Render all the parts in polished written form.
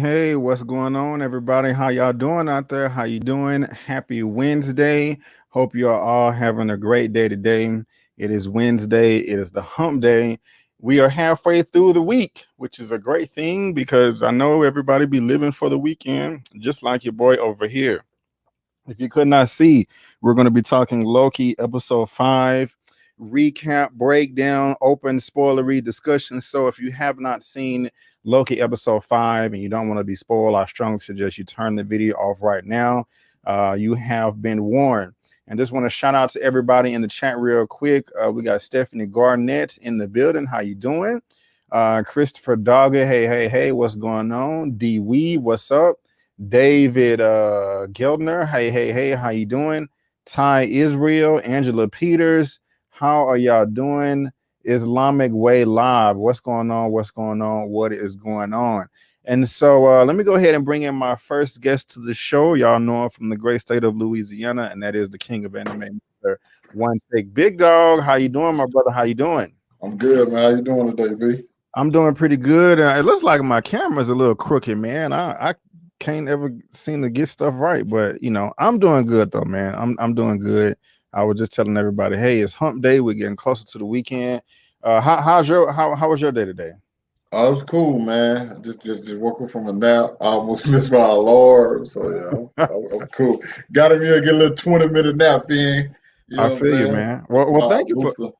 Hey, what's going on, everybody? How y'all doing out there? How you doing? Happy Wednesday. Hope you're all having a great day today. It is Wednesday. It is the hump day. We are halfway through the week, which is a great thing because I know everybody be living for the weekend, just like your boy over here. If you could not see, we're going to be talking Loki episode 5, recap, breakdown, open spoilery discussion. So if you have not seen Loki episode 5 and you don't want to be spoiled, I strongly suggest you turn the video off right now. You have been warned. And just want to shout out to everybody in the chat real quick. We got Stephanie Garnett in the building. How you doing? Christopher Dogger. Hey, what's going on? D Wee, what's up? David Geldner, hey, how you doing? Ty Israel, Angela Peters, how are y'all doing? Islamic Way Live. What's going on? What's going on? What is going on? And so let me go ahead and bring in my first guest to the show. Y'all know him from the great state of Louisiana, and that is the king of anime, Mr. OneTakeBigDog. How you doing, my brother? How you doing? I'm good, man. How you doing today, B? I'm doing pretty good. It looks like my camera's a little crooked, man. I can't ever seem to get stuff right, but I'm doing good though, man. I'm doing good. I was just telling everybody, hey, it's Hump Day. We're getting closer to the weekend. How was your day today? Oh, it was cool, man. Just woke up from a nap. I almost missed my alarm, so yeah, I'm cool. Got me to get a little 20-minute nap in. You I know what I'm feel you, saying? man. Well, My thank you for booster.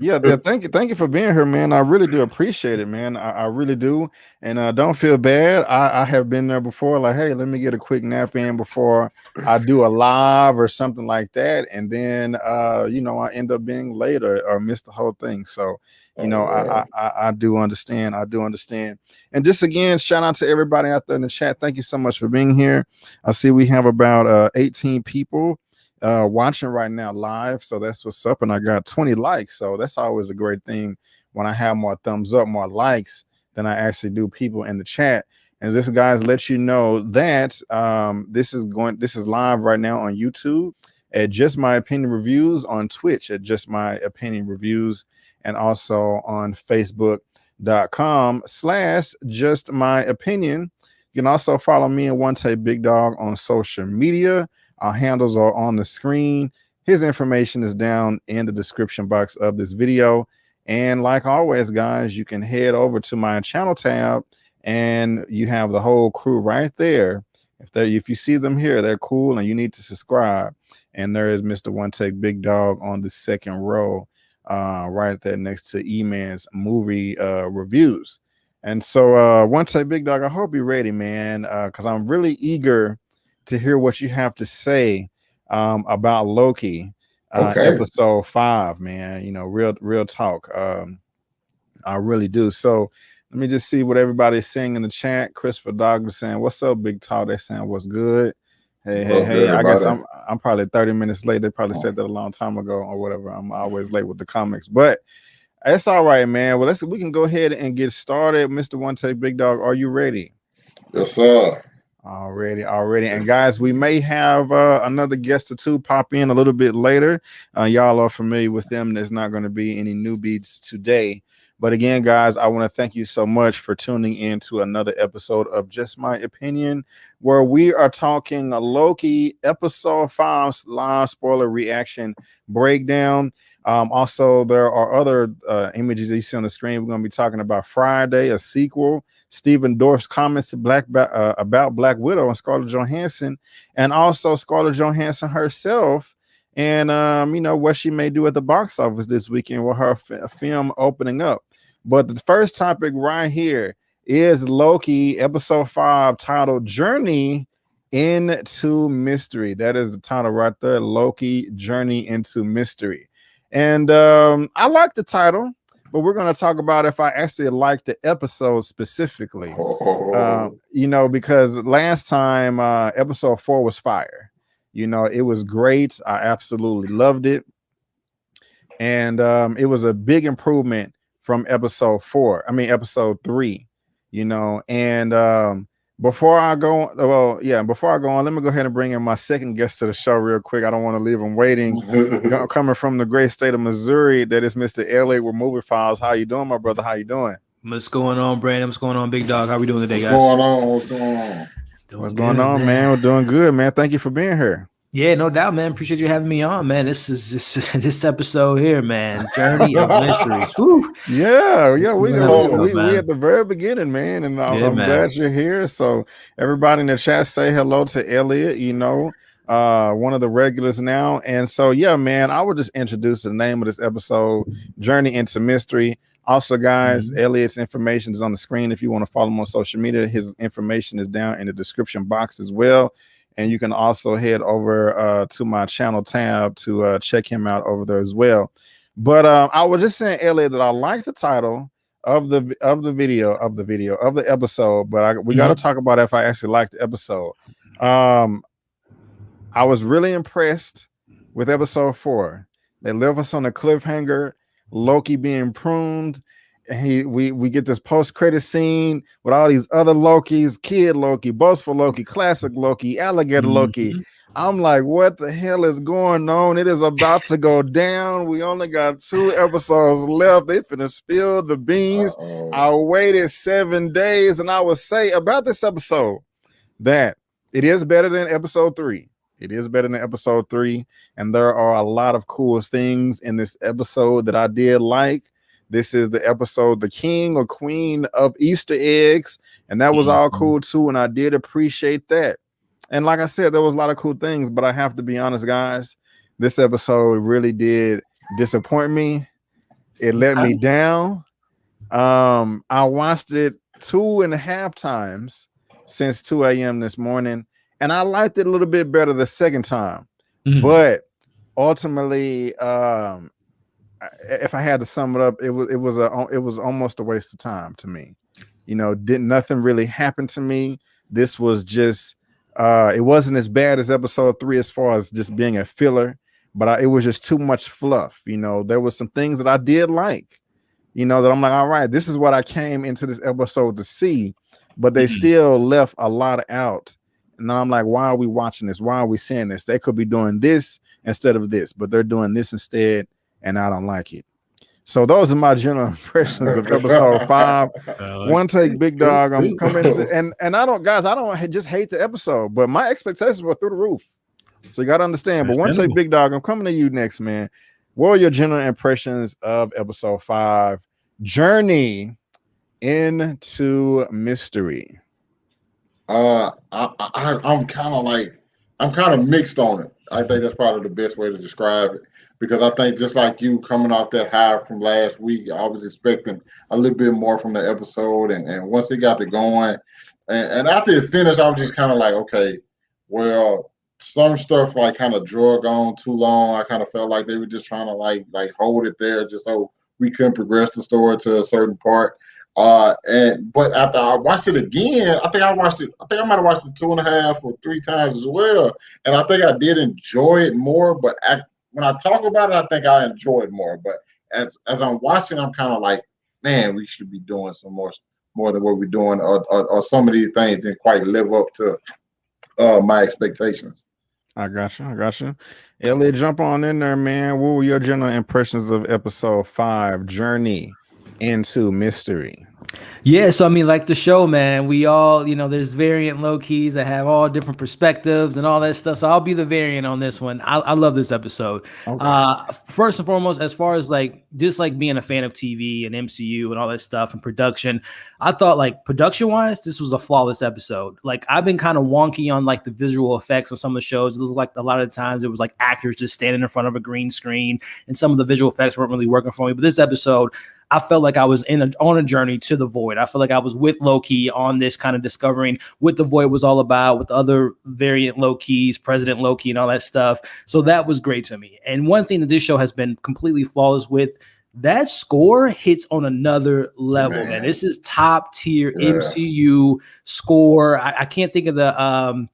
Yeah, thank you for being here, man. I really do appreciate it, man. I really do. And don't feel bad. I have been there before, like, hey, let me get a quick nap in before I do a live or something like that. And then I end up being late or miss the whole thing. So, Oh yeah. I do understand. I do understand. And just again, shout out to everybody out there in the chat. Thank you so much for being here. I see we have about 18 people watching right now live, so that's what's up. And I got 20 likes, so that's always a great thing when I have more thumbs up, more likes than I actually do people in the chat. And this, guys, let you know that this is live right now on YouTube at Just My Opinion Reviews, on Twitch at Just My Opinion Reviews, and also on Facebook.com/Just My Opinion. You can also follow me and OneTakeBigDog on social media. Our handles are on the screen. His information is down in the description box of this video. And like always, guys, you can head over to my channel tab and you have the whole crew right there. If you see them here, they're cool and you need to subscribe. And there is Mr. OneTakeBigDog on the second row, right there next to Eman's movie reviews. And so OneTakeBigDog, I hope you're ready, man, because I'm really eager to hear what you have to say about Loki, Okay. episode 5, man. Real talk. I really do. So let me just see what everybody's saying in the chat. Christopher Dog is saying, "What's up, Big Talk?" They're saying, "What's good?" Hey, What's hey, up to hey. I guess everybody? I'm probably 30 minutes late. They probably Oh, said that a long time ago or whatever. I'm always late with the comics, but it's all right, man. Well, we can go ahead and get started. Mr. OneTakeBigDog, are you ready? yes, sir. Already. And guys, we may have another guest or two pop in a little bit later. Y'all are familiar with them. There's not going to be any newbies today. But again, guys, I want to thank you so much for tuning in to another episode of Just My Opinion, where we are talking Loki episode 5 live spoiler reaction breakdown. Also, there are other images that you see on the screen. We're going to be talking about Friday, a sequel, Stephen Dorff's comments to about Black Widow and Scarlett Johansson, and also Scarlett Johansson herself, and what she may do at the box office this weekend with her film opening up. But the first topic right here is Loki episode 5, titled "Journey into Mystery." That is the title right there, Loki Journey into Mystery. And I like the title, but we're going to talk about if I actually like the episode specifically. Oh, Because last time episode 4 was fire. It was great. I absolutely loved it. And it was a big improvement from episode 3, and before I go on, let me go ahead and bring in my second guest to the show real quick. I don't want to leave him waiting. Coming from the great state of Missouri, that is Mr. Elliot with Movie Files. How you doing, my brother? How you doing? What's going on, Brandon? What's going on, Big Dog? How we doing today, what's guys? going on? What's going on? What's going on, man? We're doing good, man. Thank you for being here. Yeah, no doubt, man. Appreciate you having me on, man. This episode here, man. Journey of Mysteries. Woo. Yeah, we man. at the very beginning, man, and I'm man. glad you're here. So everybody in the chat, say hello to Elliot. One of the regulars now. And so yeah, man, I would just introduce the name of this episode, Journey into Mystery. Also, guys, Elliot's information is on the screen. If you want to follow him on social media, his information is down in the description box as well. And you can also head over to my channel tab to check him out over there as well. But I was just saying, Elliot, that I like the title of the episode, but we got to talk about if I actually like the episode. I was really impressed with episode 4. They left us on a cliffhanger. Loki being pruned. And we get this post-credit scene with all these other Lokis, Kid Loki, Boastful Loki, Classic Loki, Alligator Loki. Mhm. I'm like, what the hell is going on? It is about to go down. We only got 2 episodes left. They finna spill the beans. I waited 7 days, and I would say about this episode that it is better than episode 3. It is better than episode 3, and there are a lot of cool things in this episode that I did like. This is the episode, the king or queen of Easter eggs, and that was all cool too, and I did appreciate that. And like I said, there was a lot of cool things, but I have to be honest, guys, this episode really did disappoint me. It let me down. I watched it 2.5 times since 2 a.m. this morning, and I liked it a little bit better the second time. But ultimately, if I had to sum it up, it was almost a waste of time to me. You know, nothing really happen to me. This was just it wasn't as bad as episode 3 as far as just being a filler, but it was just too much fluff. You know, there was some things that I did like, you know, that I'm like, all right, this is what I came into this episode to see, but they still left a lot out. And I'm like, why are we watching this? Why are we seeing this? They could be doing this instead of this, but they're doing this instead, and I don't like it. So those are my general impressions of episode 5. One Take Big Dog. I'm coming to, and I don't, guys, I don't just hate the episode, but my expectations were through the roof. So you got to understand. But One Take Big Dog, I'm coming to you next, man. What are your general impressions of episode 5, Journey into Mystery? I'm kind of mixed on it. I think that's probably the best way to describe it, because I think just like you, coming off that high from last week, I was expecting a little bit more from the episode, and once it got to going, and after it finished, I was just kind of like, okay, well, some stuff like kind of drug on too long. I kind of felt like they were just trying to like hold it there just so we couldn't progress the story to a certain part. But after I watched it again, I think I might have watched it 2.5 or 3 times as well. And I think I did enjoy it more, but when I talk about it, I think I enjoy it more. But as I'm watching, I'm kind of like, man, we should be doing some more than what we're doing, or some of these things didn't quite live up to my expectations. I got you. Elliot, jump on in there, man. What were your general impressions of episode 5, Journey into Mystery? Yeah, so I mean, like the show, man, we all, you know, there's variant Lokis that have all different perspectives and all that stuff. So I'll be the variant on this one. I love this episode. Okay. First and foremost, as far as like just like being a fan of TV and MCU and all that stuff and production, I thought like production wise, this was a flawless episode. Like I've been kind of wonky on like the visual effects on some of the shows. It was like a lot of the times it was like actors just standing in front of a green screen, and some of the visual effects weren't really working for me. But this episode, I felt like I was on a journey to the void. I feel like I was with Loki on this kind of discovering what the void was all about, with the other variant Lokis, President Loki, and all that stuff. So that was great to me. And one thing that this show has been completely flawless with, that score hits on another level, man. This is top tier MCU score. I can't think of the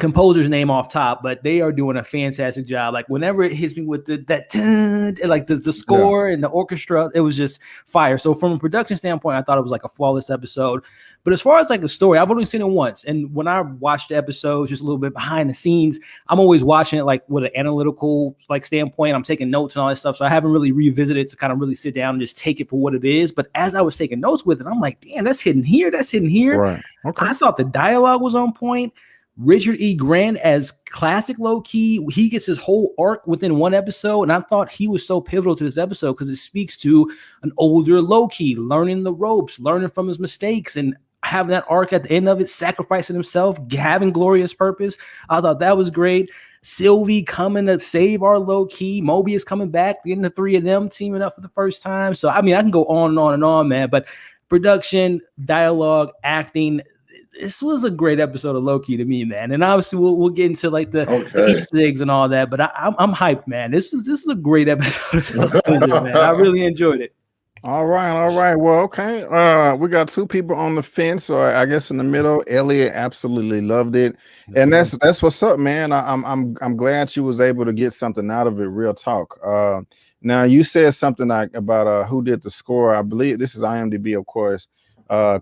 composer's name off top, but they are doing a fantastic job. Like whenever it hits me with the score and the orchestra, it was just fire. So from a production standpoint, I thought it was like a flawless episode. But as far as like the story, I've only seen it once. And when I watched the episodes just a little bit behind the scenes, I'm always watching it like with an analytical like standpoint. I'm taking notes and all that stuff. So I haven't really revisited to kind of really sit down and just take it for what it is. But as I was taking notes with it, I'm like, damn, that's hidden here. That's hidden here. Right. Okay. I thought the dialogue was on point. Richard E. Grant as classic Loki, he gets his whole arc within one episode, and I thought he was so pivotal to this episode because it speaks to an older Loki learning the ropes, learning from his mistakes, and having that arc at the end of it, sacrificing himself, having glorious purpose. I thought that was great. Sylvie coming to save our Loki, Mobius coming back, getting the 3 of them teaming up for the first time. So, I mean, I can go on and on and on, man, but production, dialogue, acting, this was a great episode of Loki to me, man. And obviously we'll get into like the Easter eggs and all that, but I'm hyped, man. This is a great episode of television, man. I really enjoyed it. All right, all right. Well, okay. We got two people on the fence, or I guess in the middle. Elliot absolutely loved it, Yes, and sir. that's what's up, man. I'm glad you was able to get something out of it. Real talk. Now you said something like about who did the score. I believe this is IMDb, of course.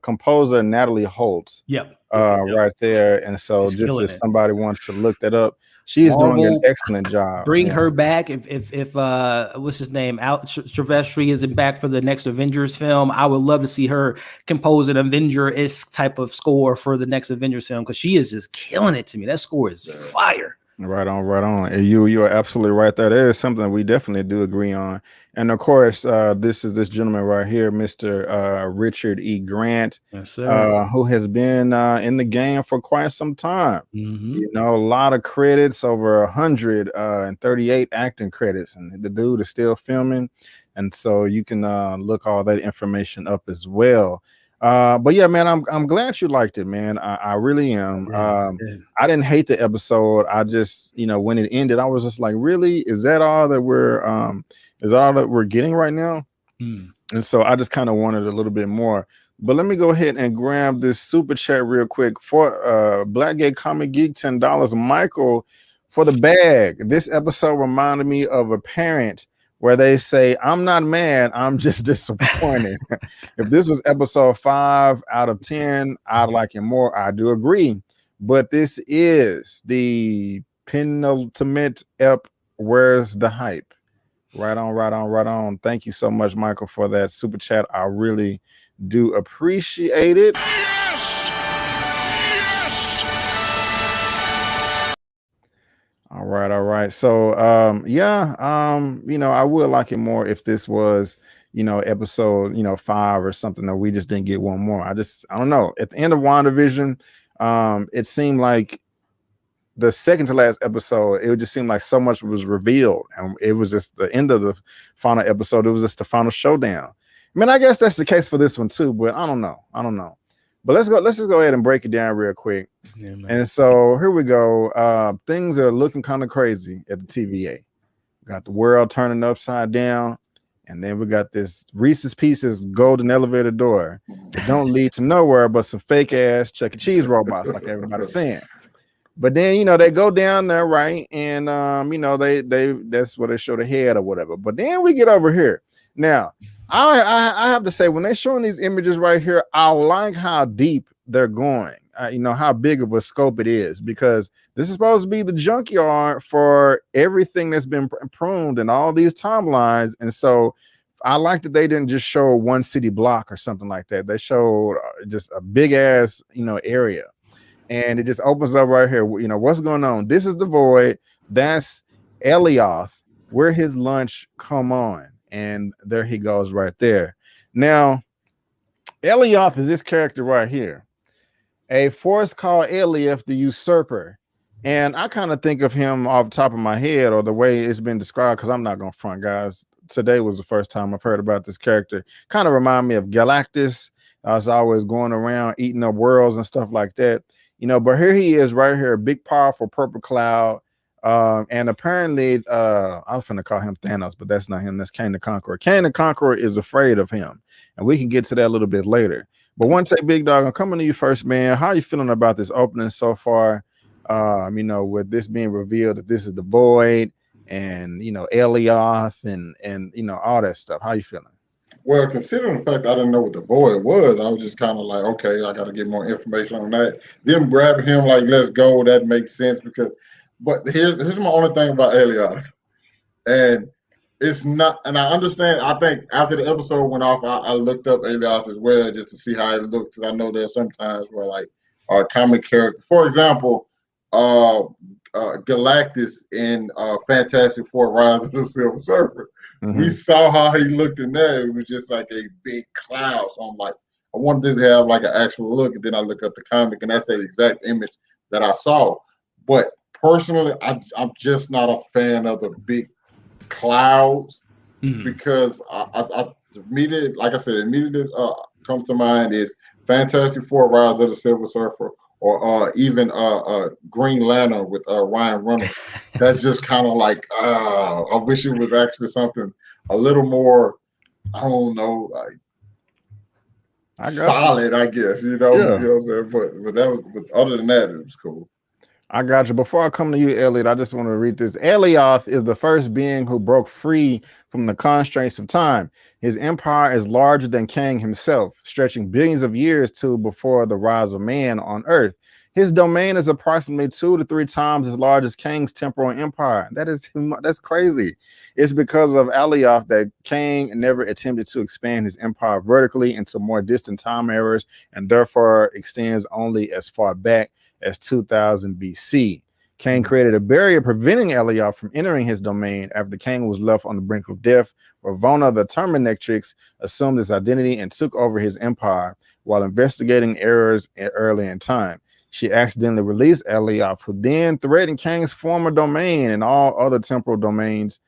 Composer Natalie Holt. Yep. Yep. Right there. And so, She's just killing if it. somebody wants to look that up, she's doing an Marvel, excellent job. bring Yeah. her back. If what's his name, Silvestri isn't back for the next Avengers film, I would love to see her compose an Avenger-esque type of score for the next Avengers film, because she is just killing it to me. That score is fire. Right on, right on. And you are absolutely right there. There is something we definitely do agree on. And of course, this is this gentleman right here, Mr. Richard E. Grant, Yes, sir. who has been in the game for quite some time. Mm-hmm. You know, a lot of credits, over 138 acting credits, and the dude is still filming. And so you can look all that information up as well. But yeah, man, I'm glad you liked it, man. I really am. I didn't hate the episode. I just, when it ended, I was just like, really? Is that all that we're getting right now? Mm. And so I just kind of wanted a little bit more. But let me go ahead and grab this super chat real quick for Black Gay Comic Geek, $10. Michael, for the bag. This episode reminded me of a parent where they say, I'm not mad, I'm just disappointed. If this was episode 5 out of 10, I'd like it more. I do agree. But this is the penultimate ep. Where's the hype? Right on, right on, right on. Thank you so much, Michael, for that super chat. I really do appreciate it. Yes! Yes! All right, all right. So I would like it more if this was, episode, 5 or something, or we just didn't get one more. I don't know. At the end of WandaVision, it seemed like the second to last episode, it would just seem like so much was revealed, and it was just the end of the final episode. It was just the final showdown. I mean, I guess that's the case for this one too, but I don't know. But let's just go ahead and break it down real quick. Yeah, and so here we go. Things are looking kind of crazy at the TVA. Got the world turning upside down, and then we got this Reese's Pieces golden elevator door that don't lead to nowhere but some fake ass Chuck E. Cheese robots, like everybody's saying. But then, they go down there, right? And, they that's where they show the head or whatever. But then we get over here. Now, I have to say, when they're showing these images right here, I like how deep they're going. How big of a scope it is, because this is supposed to be the junkyard for everything that's been pruned and all these timelines. And so I like that they didn't just show one city block or something like that. They showed just a big ass, area. And it just opens up right here. What's going on? This is the void. That's Elioth. Where his lunch come on. And there he goes right there. Now, Elioth is this character right here. A force called Elioth the Usurper. And I kind of think of him off the top of my head, or the way it's been described, because I'm not going to front, guys. Today was the first time I've heard about this character. Kind of remind me of Galactus. I was always going around eating up worlds and stuff like that. But here he is right here, a big, powerful purple cloud. And apparently, I was going to call him Thanos, but that's not him. That's Kang the Conqueror. Kang the Conqueror is afraid of him. And we can get to that a little bit later. But OneTakeBigDog, I'm coming to you first, man. How are you feeling about this opening so far? With this being revealed that this is the void, and, Elioth and all that stuff. How are you feeling? Well, considering the fact I didn't know what the void was, I was just kind of like, okay, I got to get more information on that. Them grabbing him like, let's go, that makes sense, but here's my only thing about Elliot. And it's not, and I understand, I think after the episode went off, I looked up Elliot as well just to see how it looked, because I know there's sometimes where like comic character, for example, Galactus in Fantastic Four: Rise of the Silver Surfer. Mm-hmm. We saw how he looked in there. It was just like a big cloud. So I'm like, I wanted this to have like an actual look. And then I look up the comic, and that's the exact image that I saw. But personally, I'm just not a fan of the big clouds, because I immediately, like I said, immediately comes to mind is Fantastic Four: Rise of the Silver Surfer, or even Green Lantern with Ryan Reynolds. That's just kind of like, I wish it was actually something a little more I don't know, like I got you. solid, I guess. You know Yeah. what I'm saying? But that was. But other than that, it was cool. I got you. Before I come to you, Elliot, I just want to read this. Alioth is the first being who broke free from the constraints of time. His empire is larger than Kang himself, stretching billions of years to before the rise of man on Earth. His domain is approximately 2 to 3 times as large as Kang's temporal empire. That's crazy. It's because of Alioth that Kang never attempted to expand his empire vertically into more distant time eras, and therefore extends only as far back as 2000 BC. Kang created a barrier preventing Elia from entering his domain after Kang was left on the brink of death, where Vona the Terminatrix assumed his identity and took over his empire while investigating errors early in time. She accidentally released Elioth, who then threatened Kang's former domain and all other temporal dominions,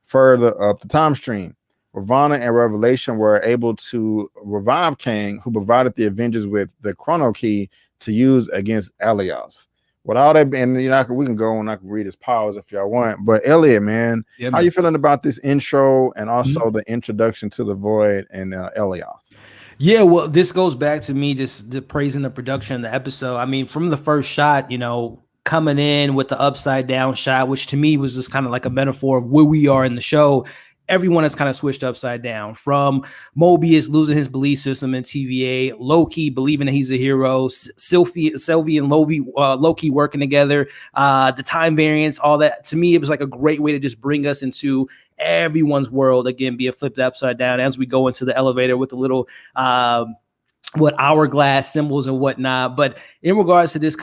further up the time stream. Ravonna and Revelation were able to revive Kang, who provided the Avengers with the Chrono Key to use against Alioth. With all that, and we can go and I can read his powers if y'all want. But Elliot, man, how you feeling about this intro and also the introduction to the Void and Alioth? Yeah, well, this goes back to me just praising the production of the episode. I mean, from the first shot, coming in with the upside down shot, which to me was just kind of like a metaphor of where we are in the show. Everyone has kind of switched upside down, from Mobius losing his belief system in TVA, Loki believing that he's a hero, Sylvie and Loki working together, the time variance, all that. To me, it was like a great way to just bring us into everyone's world again, being flipped upside down as we go into the elevator with the little hourglass symbols and whatnot. But in regards to this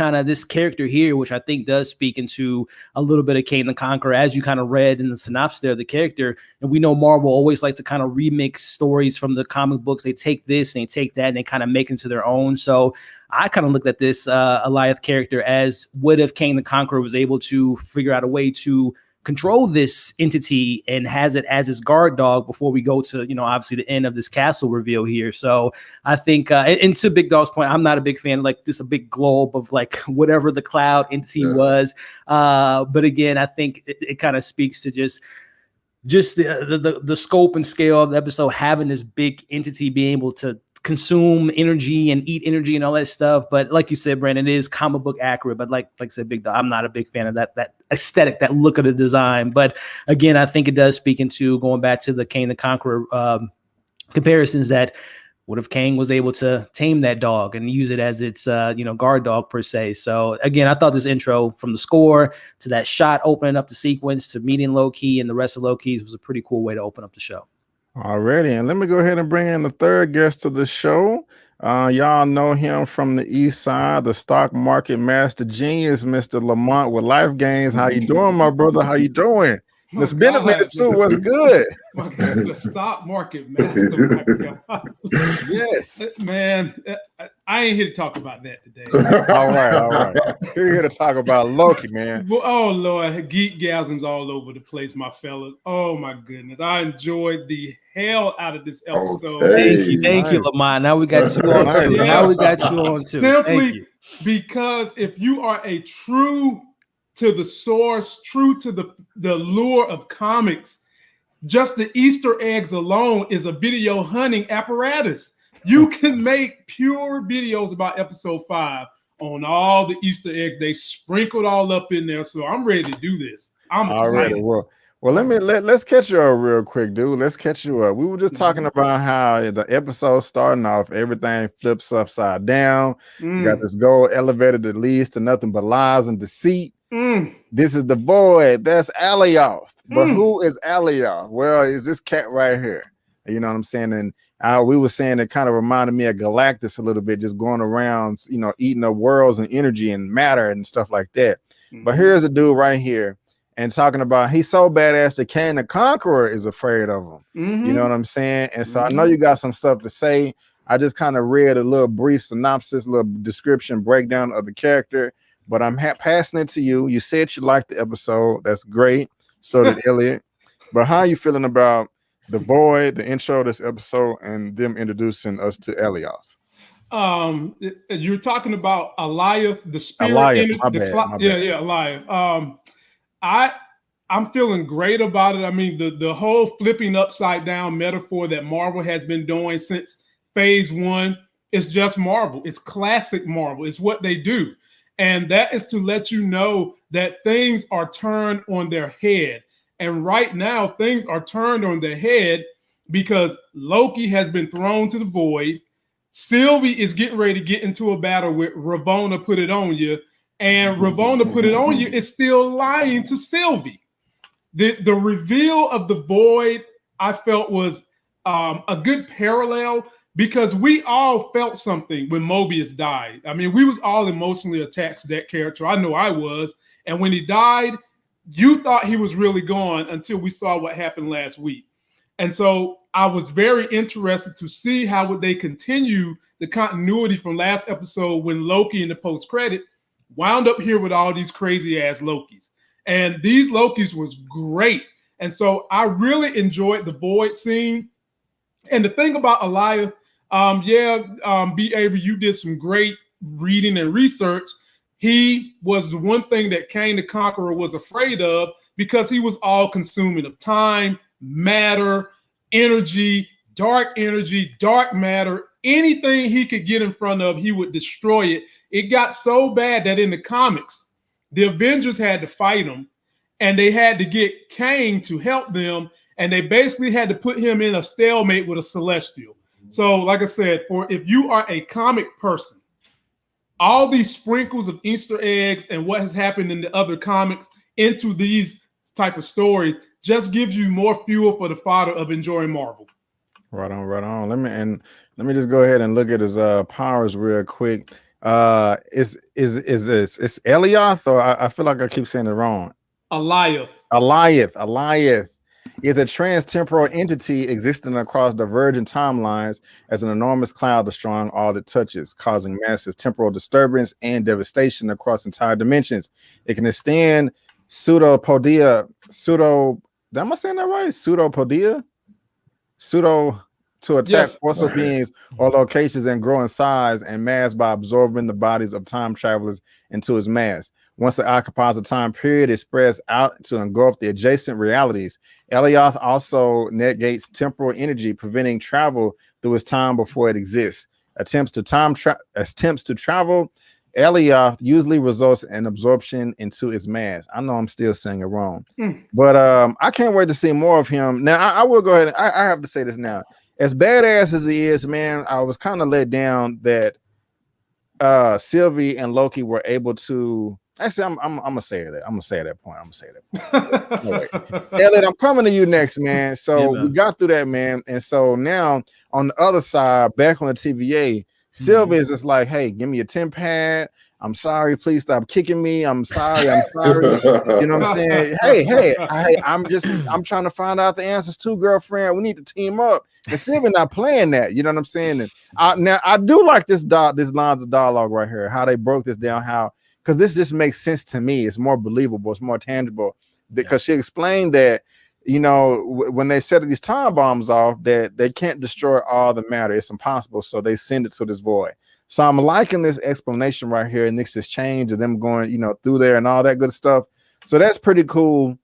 character here, which I think does speak into a little bit of Kang the Conqueror, as you kind of read in the synopsis there of the character. And we know Marvel always like to kind of remix stories from the comic books. They take this and they take that and they kind of make it into their own. So I kind of looked at this Alioth character as, what if Kang the Conqueror was able to figure out a way to control this entity and has it as his guard dog before we go to, obviously the end of this castle reveal here. So I think, and to Big Dog's point, I'm not a big fan of like this, a big globe of like whatever the cloud entity was. But again, I think it kind of speaks to just the scope and scale of the episode, having this big entity being able to consume energy and eat energy and all that stuff. But like you said, Brandon, it is comic book accurate. But like I said, Big Dog, I'm not a big fan of that aesthetic, that look of the design. But again, I think it does speak into going back to the Kang the Conqueror comparisons, that what if Kang was able to tame that dog and use it as its guard dog per se. So again, I thought this intro, from the score to that shot opening up the sequence to meeting Loki and the rest of Loki's, was a pretty cool way to open up the show. Already, and let me go ahead and bring in the third guest of the show. Y'all know him from the East Side, the stock market master genius, Mr. Lamont with Life Gains. How you doing, my brother? How you doing? It's been a minute too. What's good? My God, the stock market master. My God. Yes, man. I ain't here to talk about that today. all right. We're here to talk about Loki, man. Oh Lord, geekgasms all over the place, my fellas. Oh my goodness, I enjoyed the hell out of this episode. Okay. Thank you, Lamont. Now we got you on too. Yeah. Now we got you on too. Simply because if you are a true to the source, true to the lure of comics, just the Easter eggs alone is a video hunting apparatus. You can make pure videos about episode 5 on all the Easter eggs. They sprinkled all up in there. So I'm ready to do this. I'm excited. Well, let's catch you up real quick, dude. Let's catch you up. We were just talking about how the episode starting off, everything flips upside down. You got this gold elevator that leads to nothing but lies and deceit. This is the Void. That's Alioth. But who is Alioth? Well, is this cat right here? You know what I'm saying? And we were saying it kind of reminded me of Galactus a little bit, just going around, eating up worlds and energy and matter and stuff like that. But here's a dude right here and talking about he's so badass that Kang the Conqueror is afraid of him. You know what I'm saying? And so I know you got some stuff to say. I just kind of read a little brief synopsis, little description, breakdown of the character. But I'm passing it to you. You said you liked the episode. That's great. So did Elliot. But how are you feeling about the Void, the intro of this episode, and them introducing us to Alioth? You're talking about Alioth, the spirit. Alioth, my bad. Alioth. I'm feeling great about it. I mean, the whole flipping upside down metaphor that Marvel has been doing since phase 1 is just Marvel. It's classic Marvel. It's what they do. And that is to let you know that things are turned on their head. And right now, things are turned on their head because Loki has been thrown to the void. Sylvie is getting ready to get into a battle with Ravonna Put It On You. And Ravonna Put It On You is still lying to Sylvie. The reveal of the void, I felt, was a good parallel because we all felt something when Mobius died. I mean, we was all emotionally attached to that character. I know I was. And when he died, you thought he was really gone until we saw what happened last week. And so I was very interested to see how would they continue the continuity from last episode when Loki in the post-credit wound up here with all these crazy-ass Lokis. And these Lokis was great. And so I really enjoyed the void scene. And the thing about Alioth, B. Avery, you did some great reading and research. He was the one thing that Kang the Conqueror was afraid of because he was all consuming of time, matter, energy, dark matter. Anything he could get in front of, he would destroy it. It got so bad that in the comics, the Avengers had to fight him, and they had to get Kang to help them, and they basically had to put him in a stalemate with a Celestial. So, like I said, if you are a comic person, all these sprinkles of Easter eggs and what has happened in the other comics into these type of stories just gives you more fuel for the fodder of enjoying Marvel. Right on. Let me just go ahead and look at his powers real quick. It's Elioth, or I feel like I keep saying it wrong. Alioth is a trans-temporal entity existing across divergent timelines as an enormous cloud destroying all it touches, causing massive temporal disturbance and devastation across entire dimensions. It can extend pseudopodia to attack forceful beings or locations and grow in size and mass by absorbing the bodies of time travelers into its mass. Once it occupies a time period, it spreads out to engulf the adjacent realities. Elioth also negates temporal energy, preventing travel through its time before it exists. Attempts to travel, Elioth usually results in absorption into its mass. I know I'm still saying it wrong, but I can't wait to see more of him. Now, I will go ahead. I have to say this now. As badass as he is, man, I was kind of let down that Sylvie and Loki were able to. Actually, I'm gonna say that. I'm gonna say that point. Elliot, I'm coming to you next, man. So we got through that, man. And so now on the other side, back on the TVA, Sylvie is just like, hey, give me a 10 pad. I'm sorry, please stop kicking me. I'm sorry. You know what I'm saying? Hey, I'm trying to find out the answers too, girlfriend. We need to team up. And Sylvie not playing that. You know what I'm saying? And now I do like this lines of dialogue right here, how they broke this down, because this just makes sense to me. It's more believable. It's more tangible because she explained that, you know, when they set these time bombs off, that they can't destroy all the matter. It's impossible. So they send it to this void. So I'm liking this explanation right here and this exchange of them going, you know, through there and all that good stuff. So that's pretty cool.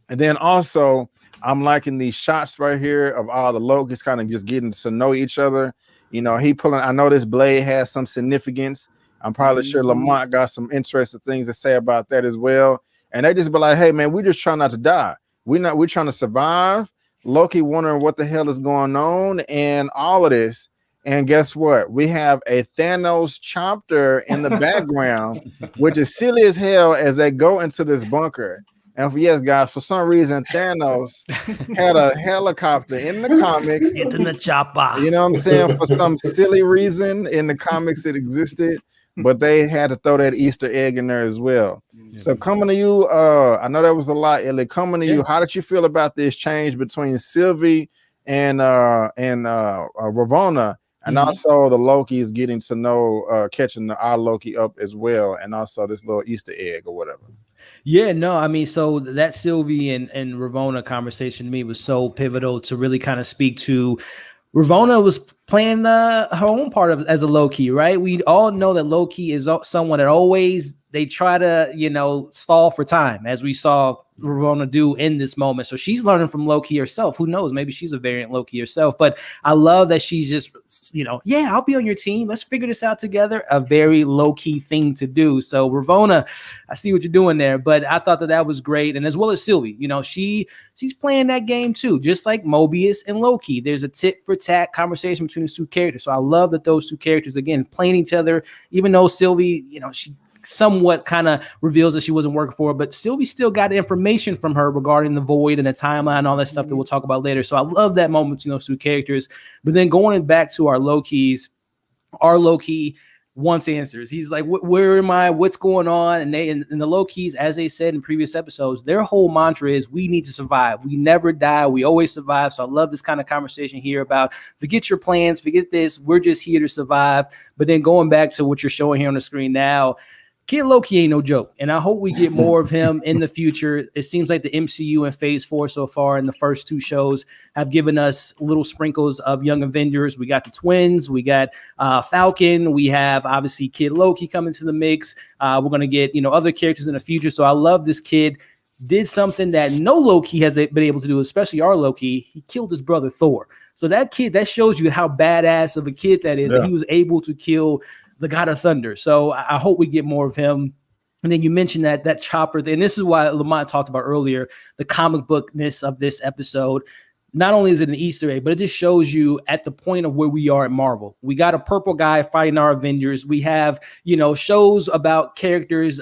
And then also I'm liking these shots right here of all the Lokis kind of just getting to know each other. You know, I know this blade has some significance. I'm probably sure Lamont got some interesting things to say about that as well. And they just be like, hey, man, we just trying not to die. We're trying to survive. Loki wondering what the hell is going on and all of this. And guess what? We have a Thanos chopper in the background, which is silly as hell as they go into this bunker. And yes, guys, for some reason, Thanos had a helicopter in the comics. In the chopper. You know what I'm saying? For some silly reason in the comics it existed, but they had to throw that Easter egg in there as well. So coming to you, I know that was a lot, Ellie. Coming to you, how did you feel about this change between Sylvie and Ravonna? And also the Loki is getting to know, catching our Loki up as well. And also this little Easter egg or whatever. Yeah, no, I mean, so that Sylvie and Ravonna conversation to me was so pivotal to really kind of speak to. Ravonna was playing her own part as a Loki, right? We all know that Loki is someone that always they try to, you know, stall for time, as we saw Ravonna do in this moment. So she's learning from Loki herself. Who knows? Maybe she's a variant Loki herself. But I love that she's just, you know, yeah, I'll be on your team. Let's figure this out together. A very low-key thing to do. So Ravonna, I see what you're doing there. But I thought that was great. And as well as Sylvie, you know, she's playing that game too, just like Mobius and Loki. There's a tit for tat conversation between the two characters. So I love that those two characters, again, playing each other, even though Sylvie, you know, she somewhat kind of reveals that she wasn't working for her, but Sylvie still got information from her regarding the void and the timeline and all that stuff that we'll talk about later. So I love that moment between those two characters. But then going back to our Lokis, our Loki wants answers. He's like, where am I? What's going on? And the Lokis, as they said in previous episodes, their whole mantra is we need to survive. We never die. We always survive. So I love this kind of conversation here about forget your plans, forget this. We're just here to survive. But then going back to what you're showing here on the screen now, Kid Loki ain't no joke, and I hope we get more of him in the future. It seems like the MCU and Phase 4 so far in the first two shows have given us little sprinkles of Young Avengers. We got the twins, we got Falcon, we have obviously Kid Loki coming to the mix. We're going to get, you know, other characters in the future. So I love this kid did something that no Loki has been able to do, especially our Loki. He killed his brother Thor. So that kid, that shows you how badass of a kid that is, that he was able to kill the God of Thunder. So I hope we get more of him. And then you mentioned that chopper, and this is why Lamont talked about earlier, the comic bookness of this episode. Not only is it an Easter egg, but it just shows you at the point of where we are at Marvel. We got a purple guy fighting our Avengers. We have, you know, shows about characters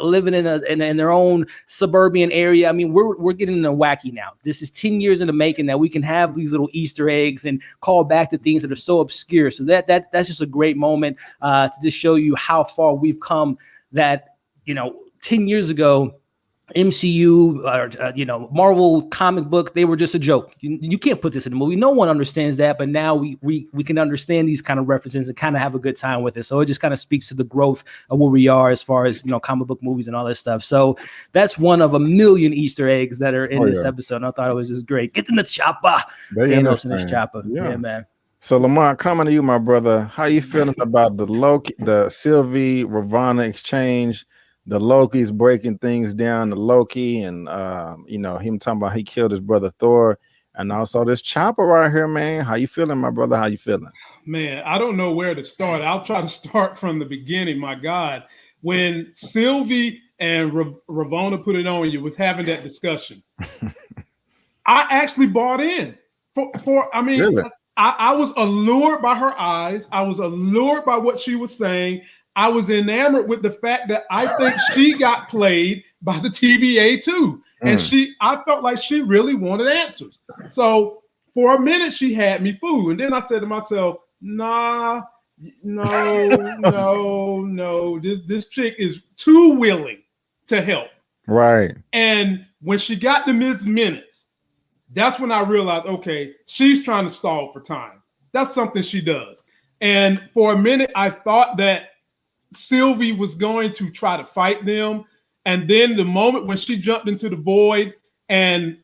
living in their own suburban area. I mean, we're getting wacky now. This is 10 years in the making that we can have these little Easter eggs and call back to things that are so obscure. So that's just a great moment to just show you how far we've come. That, you know, 10 years ago, MCU or you know, Marvel comic book, they were just a joke. You can't put this in a movie. No one understands that, but now we can understand these kind of references and kind of have a good time with it. So it just kind of speaks to the growth of where we are as far as, you know, comic book movies and all that stuff. So that's one of a million Easter eggs that are in this episode. And I thought it was just great. Get in the chopper. This chopper. Yeah, man. So Lamont, coming to you, my brother. How you feeling about the Loki, the Sylvie Ravonna exchange? The Loki's breaking things down to Loki, and you know, him talking about he killed his brother Thor, and also this chopper right here, man. How you feeling, my brother? How you feeling? Man, I don't know where to start. I'll try to start from the beginning. My God, when Sylvie and Ravonna put it on you was having that discussion, I actually bought in. I mean, really? I was allured by her eyes. I was allured by what she was saying. I was enamored with the fact that I think she got played by the TVA too. And I felt like she really wanted answers. So for a minute, she had me fooled. And then I said to myself, nah, no. This chick is too willing to help. Right. And when she got to Ms. Minutes, that's when I realized, okay, she's trying to stall for time. That's something she does. And for a minute, I thought that Sylvie was going to try to fight them. And then the moment when she jumped into the void and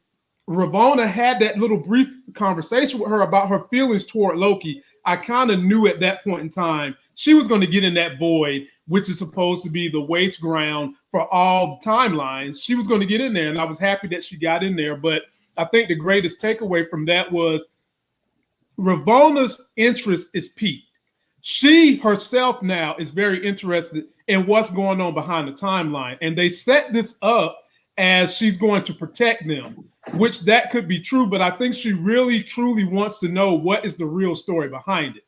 Ravonna had that little brief conversation with her about her feelings toward Loki, I kind of knew at that point in time she was going to get in that void, which is supposed to be the waste ground for all the timelines. She was going to get in there, and I was happy that she got in there. But I think the greatest takeaway from that was Ravonna's interest is piqued. She herself now is very interested in what's going on behind the timeline. And they set this up as she's going to protect them, which that could be true. But I think she really, truly wants to know what is the real story behind it.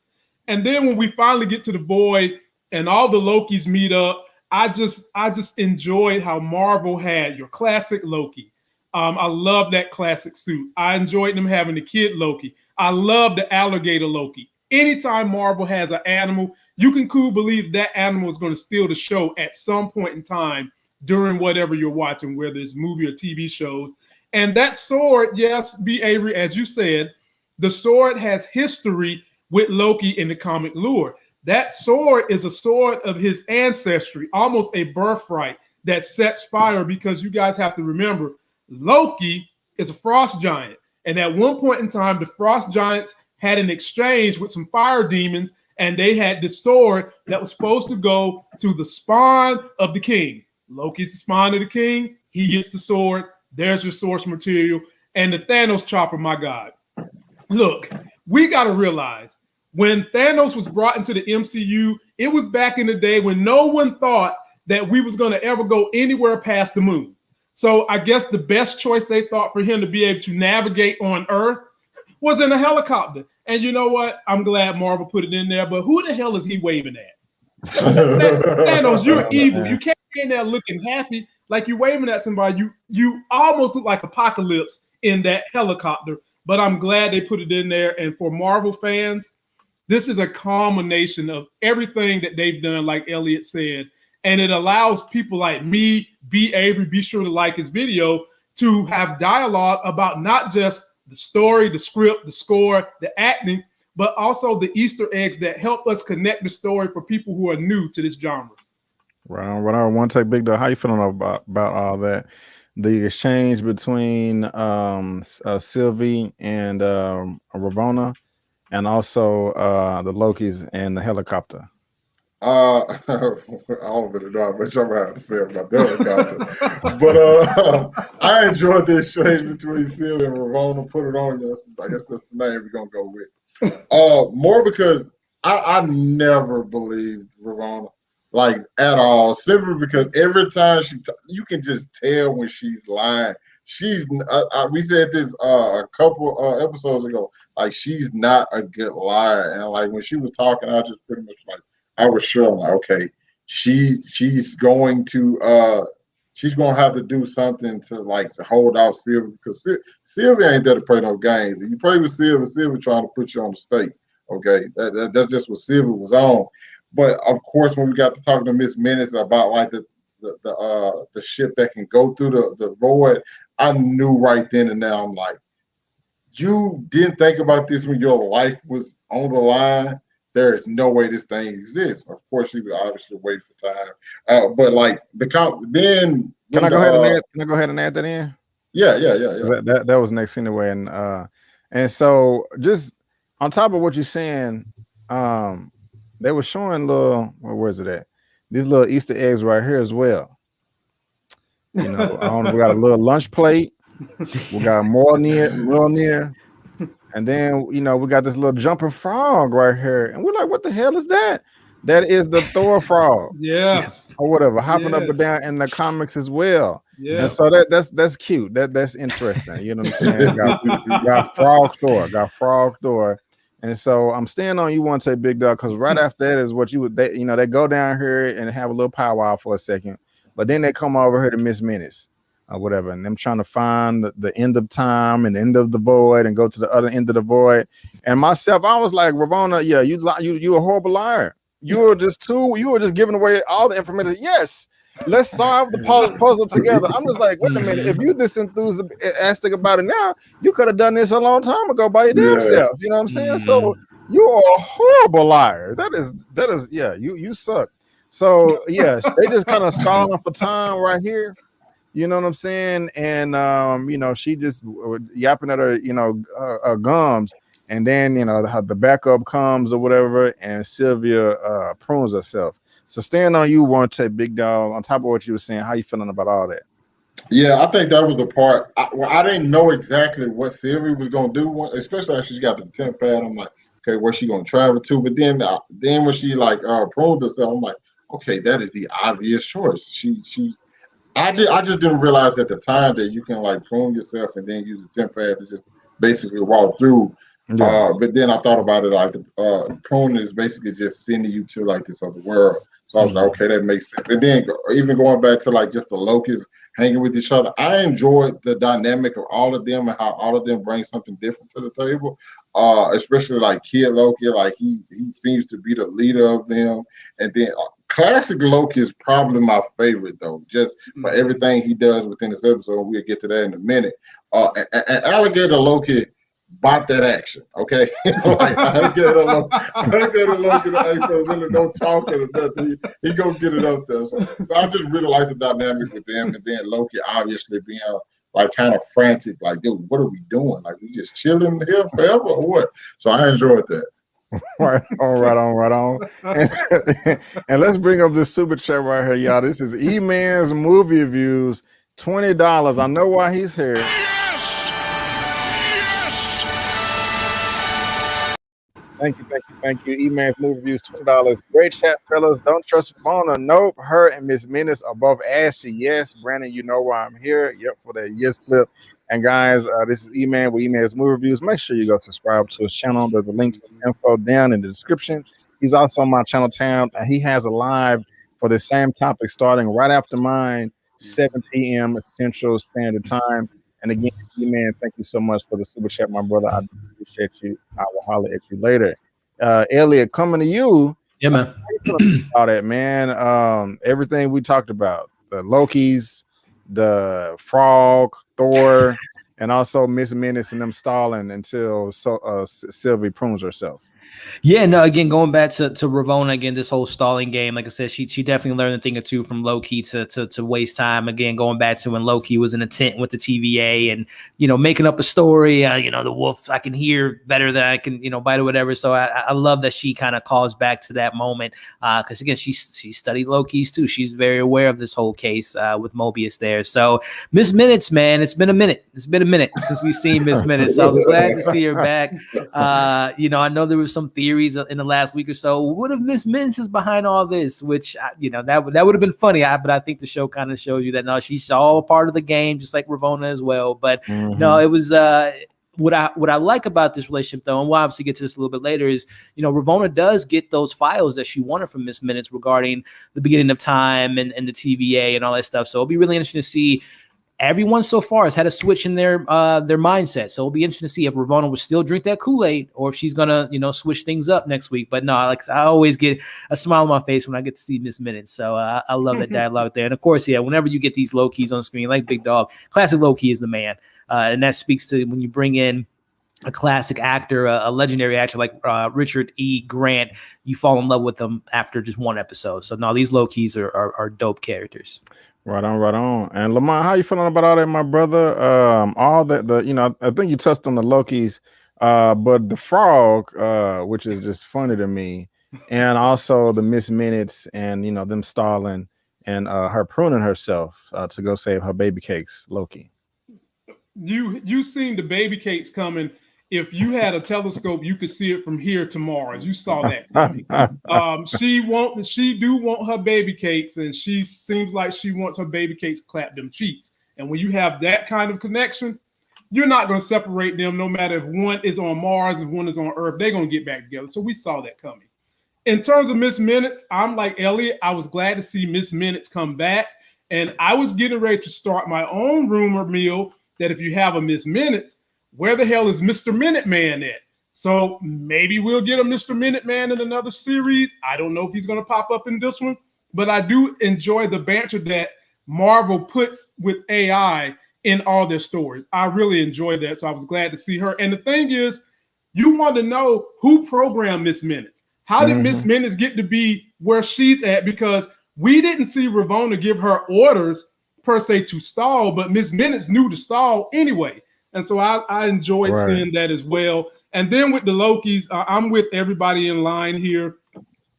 And then when we finally get to the void and all the Lokis meet up, I just enjoyed how Marvel had your classic Loki. I love that classic suit. I enjoyed them having the kid Loki. I love the alligator Loki. Anytime Marvel has an animal, you can cool believe that animal is going to steal the show at some point in time during whatever you're watching, whether it's movie or TV shows. And that sword, yes, B. Avery, as you said, the sword has history with Loki in the comic lore. That sword is a sword of his ancestry, almost a birthright that sets fire, because you guys have to remember, Loki is a frost giant. And at one point in time, the frost giants had an exchange with some fire demons, and they had this sword that was supposed to go to the spawn of the king. Loki's the spawn of the king. He gets the sword. There's your source material. And the Thanos chopper, my God. Look, we got to realize when Thanos was brought into the MCU, it was back in the day when no one thought that we was going to ever go anywhere past the moon. So I guess the best choice they thought for him to be able to navigate on Earth was in a helicopter. And you know what? I'm glad Marvel put it in there, but who the hell is he waving at? Thanos, you're evil. You can't be in there looking happy like you're waving at somebody. You almost look like Apocalypse in that helicopter, but I'm glad they put it in there. And for Marvel fans, this is a culmination of everything that they've done, like Elliot said. And it allows people like me, B. Avery, be sure to like his video, to have dialogue about not just the story, the script, the score, the acting, but also the Easter eggs that help us connect the story for people who are new to this genre. Right on. One take big dog. How you feeling about all that? The exchange between Sylvie and Ravonna, and also the Lokis and the helicopter. I don't really know how much I'm gonna have to say about the helicopter, but I enjoyed the exchange between Sylvie and Ravonna. Put it on us. I guess that's the name we're gonna go with. More because I never believed Ravonna, like at all. Simply because every time you can just tell when she's lying. We said this a couple episodes ago. Like, she's not a good liar, and like when she was talking, I just pretty much like. I was sure, like, okay, she's going to have to do something to hold off Sylvia, because Sylvia ain't there to play no games. If you play with Sylvia trying to put you on the stake. Okay, that's just what Sylvia was on. But of course, when we got to talking to Miss Menace about like the ship that can go through the void, I knew right then and there. I'm like, you didn't think about this when your life was on the line. There is no way this thing exists. Of course, she would obviously wait for time. But like, then can I go ahead and add that in? Yeah. That was next anyway, and so just on top of what you're saying, they were showing where's it at? These little Easter eggs right here as well. You know, we got a little lunch plate. We got more near. And then, we got this little jumping frog right here. And we're like, what the hell is that? That is the Thor frog. Yes. Or whatever, hopping up and down in the comics as well. Yeah. And so that's cute. That's interesting. You know what I'm saying? Got Frog Thor. And so I'm staying on you, One Take Big Dog, because right after that is what they go down here and have a little powwow for a second. But then they come over here to Miss Menace. Or whatever, and them trying to find the end of time and the end of the void and go to the other end of the void. And myself, I was like, Ravonna, yeah, you a horrible liar. You were just giving away all the information. Yes, let's solve the puzzle together. I'm just like, wait a minute, if you this enthusiastic about it now, you could have done this a long time ago by your damn self. You know what I'm saying? So you are a horrible liar. That is yeah, you suck. So yes, they just kind of stalling for time right here. You know what I'm saying? And she just yapping at her, gums, and then the backup comes or whatever, and Sylvia prunes herself. So staying on you, One Take Big Dog. On top of what you were saying, how you feeling about all that? Yeah, I think that was the part. I didn't know exactly what Sylvia was gonna do, especially after she got the temp pad. I'm like, okay, where's she gonna travel to? But then when she pruned herself, I'm like, okay, that is the obvious choice. I just didn't realize at the time that you can prune yourself and then use the temp pad to just basically walk through. Yeah. But then I thought about it the pruning is basically just sending you to this other world. So I was like, okay, that makes sense. And then even going back to just the Lokis hanging with each other, I enjoyed the dynamic of all of them and how all of them bring something different to the table. Especially Kid Loki, he seems to be the leader of them. And then classic Loki is probably my favorite though, just for everything he does within this episode. We'll get to that in a minute. And Alligator Loki bought that action, okay? Alligator Loki ain't really no talking or nothing. He gonna get it up there. So I just really like the dynamic with them, and then Loki obviously being kind of frantic, dude, what are we doing? We just chilling here forever or what? So I enjoyed that. Right on, right on, right on. And let's bring up this super chat right here, y'all. This is Eman's movie reviews, $20. I know why he's here. Yes! Yes! Thank you, thank you, thank you. Eman's movie reviews, $20. Great chat, fellas. Don't trust Ramona. Nope. Her and Miss Menace are both ashy. Yes, Brandon, you know why I'm here. Yep, for that yes clip. And guys, this is Eman with Eman's movie reviews. Make sure you go subscribe to his channel. There's a link to his info down in the description. He's also on my channel tab, and he has a live for the same topic starting right after mine, 7 p.m. Central Standard Time. And again, Eman, thank you so much for the super chat, my brother. I appreciate you. I will holler at you later. Elliot, coming to you. Yeah, man. How you feeling about it, man? Everything we talked about, the Lokis, the Frog, Thor, and also Miss Menace and them stalling until Sylvie prunes herself. Yeah, no, again, going back to Ravonna, again, this whole stalling game, like I said, she definitely learned a thing or two from Loki to waste time. Again, going back to when Loki was in a tent with the TVA and, making up a story, the wolf, I can hear better than I can, bite or whatever. So I love that she kind of calls back to that moment because, again, she studied Loki's too. She's very aware of this whole case with Mobius there. So Miss Minutes, man, it's been a minute. It's been a minute since we've seen Miss Minutes. So I was glad to see her back. I know there was some theories in the last week or so. What if Miss Minutes is behind all this? Which that would have been funny. But I think the show kind of showed you that no, she's all part of the game, just like Ravonna as well. But no, it was what I like about this relationship though, and we'll obviously get to this a little bit later, is Ravonna does get those files that she wanted from Miss Minutes regarding the beginning of time and the TVA and all that stuff. So it'll be really interesting to see. Everyone so far has had a switch in their mindset. So it'll be interesting to see if Ravonna will still drink that Kool-Aid or if she's gonna, switch things up next week. But no, I always get a smile on my face when I get to see Miss Minutes. So I love that dialogue there. And of course, yeah, whenever you get these low keys on screen, like Big Dog, classic low key is the man. And that speaks to when you bring in a classic actor, a legendary actor like Richard E. Grant, you fall in love with them after just one episode. So no, these low keys are dope characters. Right on, right on. And Lamont, how you feeling about all that, my brother? All that I think you touched on the Lokis, but the Frog, which is just funny to me, and also the Miss Minutes and them stalling and her pruning herself to go save her baby cakes, Loki. You seen the baby cakes coming. If you had a telescope, you could see it from here to Mars. You saw that. She do want her baby cakes, and she seems like she wants her baby cakes to clap them cheeks. And when you have that kind of connection, you're not going to separate them, no matter if one is on Mars and one is on Earth. They're going to get back together. So we saw that coming. In terms of Miss Minutes, I'm like Elliot. I was glad to see Miss Minutes come back, and I was getting ready to start my own rumor mill that if you have a Miss Minutes, where the hell is Mr. Minuteman at? So maybe we'll get a Mr. Minuteman in another series. I don't know if he's going to pop up in this one, but I do enjoy the banter that Marvel puts with AI in all their stories. I really enjoy that, so I was glad to see her. And the thing is, you want to know who programmed Miss Minutes. How did Miss Minutes get to be where she's at? Because we didn't see Ravonna give her orders per se to stall, but Miss Minutes knew to stall anyway. And so I enjoyed seeing that as well. And then with the Lokis, I'm with everybody in line here.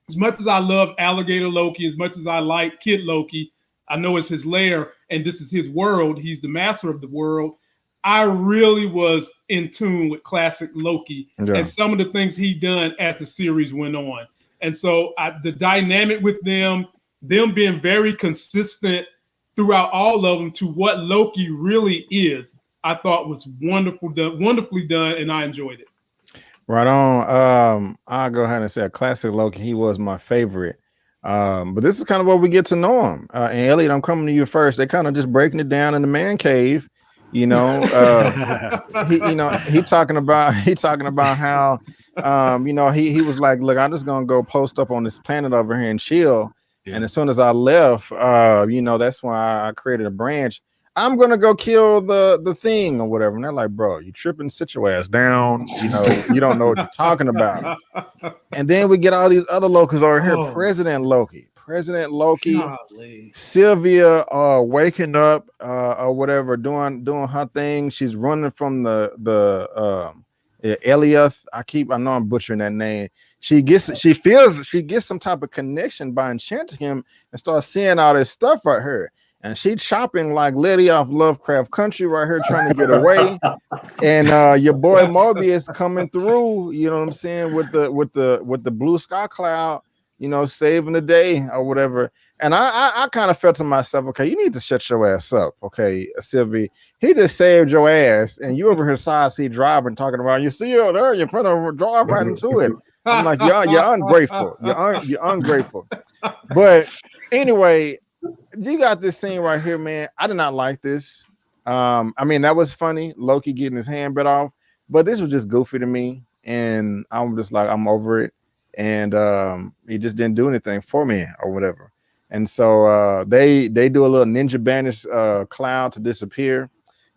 As much as I love Alligator Loki, as much as I like Kid Loki, I know it's his lair and this is his world. He's the master of the world. I really was in tune with classic Loki and some of the things he done as the series went on. And so the dynamic with them being very consistent throughout all of them to what Loki really is, I thought was wonderfully done, and I enjoyed it. Right on. I'll go ahead and say a classic Loki. He was my favorite. But this is kind of where we get to know him. And Elliot, I'm coming to you first. They're kind of just breaking it down in the man cave. He talking about how he was like, look, I'm just gonna go post up on this planet over here and chill. Yeah. And as soon as I left, that's why I created a branch. I'm gonna go kill the thing or whatever. And they're like, bro, you tripping, sit your ass down. You don't know what you're talking about. And then we get all these other Lokis over here. President Loki, golly. Sylvia waking up or whatever, doing her thing. She's running from the Elioth. I know I'm butchering that name. She gets some type of connection by enchanting him and starts seeing all this stuff right here. And she chopping like Letty off Lovecraft Country right here, trying to get away. And your boy Mobius coming through, you know what I'm saying, with the blue sky cloud, you know, saving the day or whatever. And I kind of felt to myself, okay, you need to shut your ass up, okay, Sylvie. He just saved your ass, and you over here side seat driving, talking about you see her there, you're front of drive right into it. I'm like, you're ungrateful. You're ungrateful. But anyway, you got this scene right here, man. I did not like this. I mean, that was funny, Loki getting his hand bit off, but this was just goofy to me, and I'm just like, I'm over it. And he just didn't do anything for me or whatever. And so they do a little ninja banish cloud to disappear,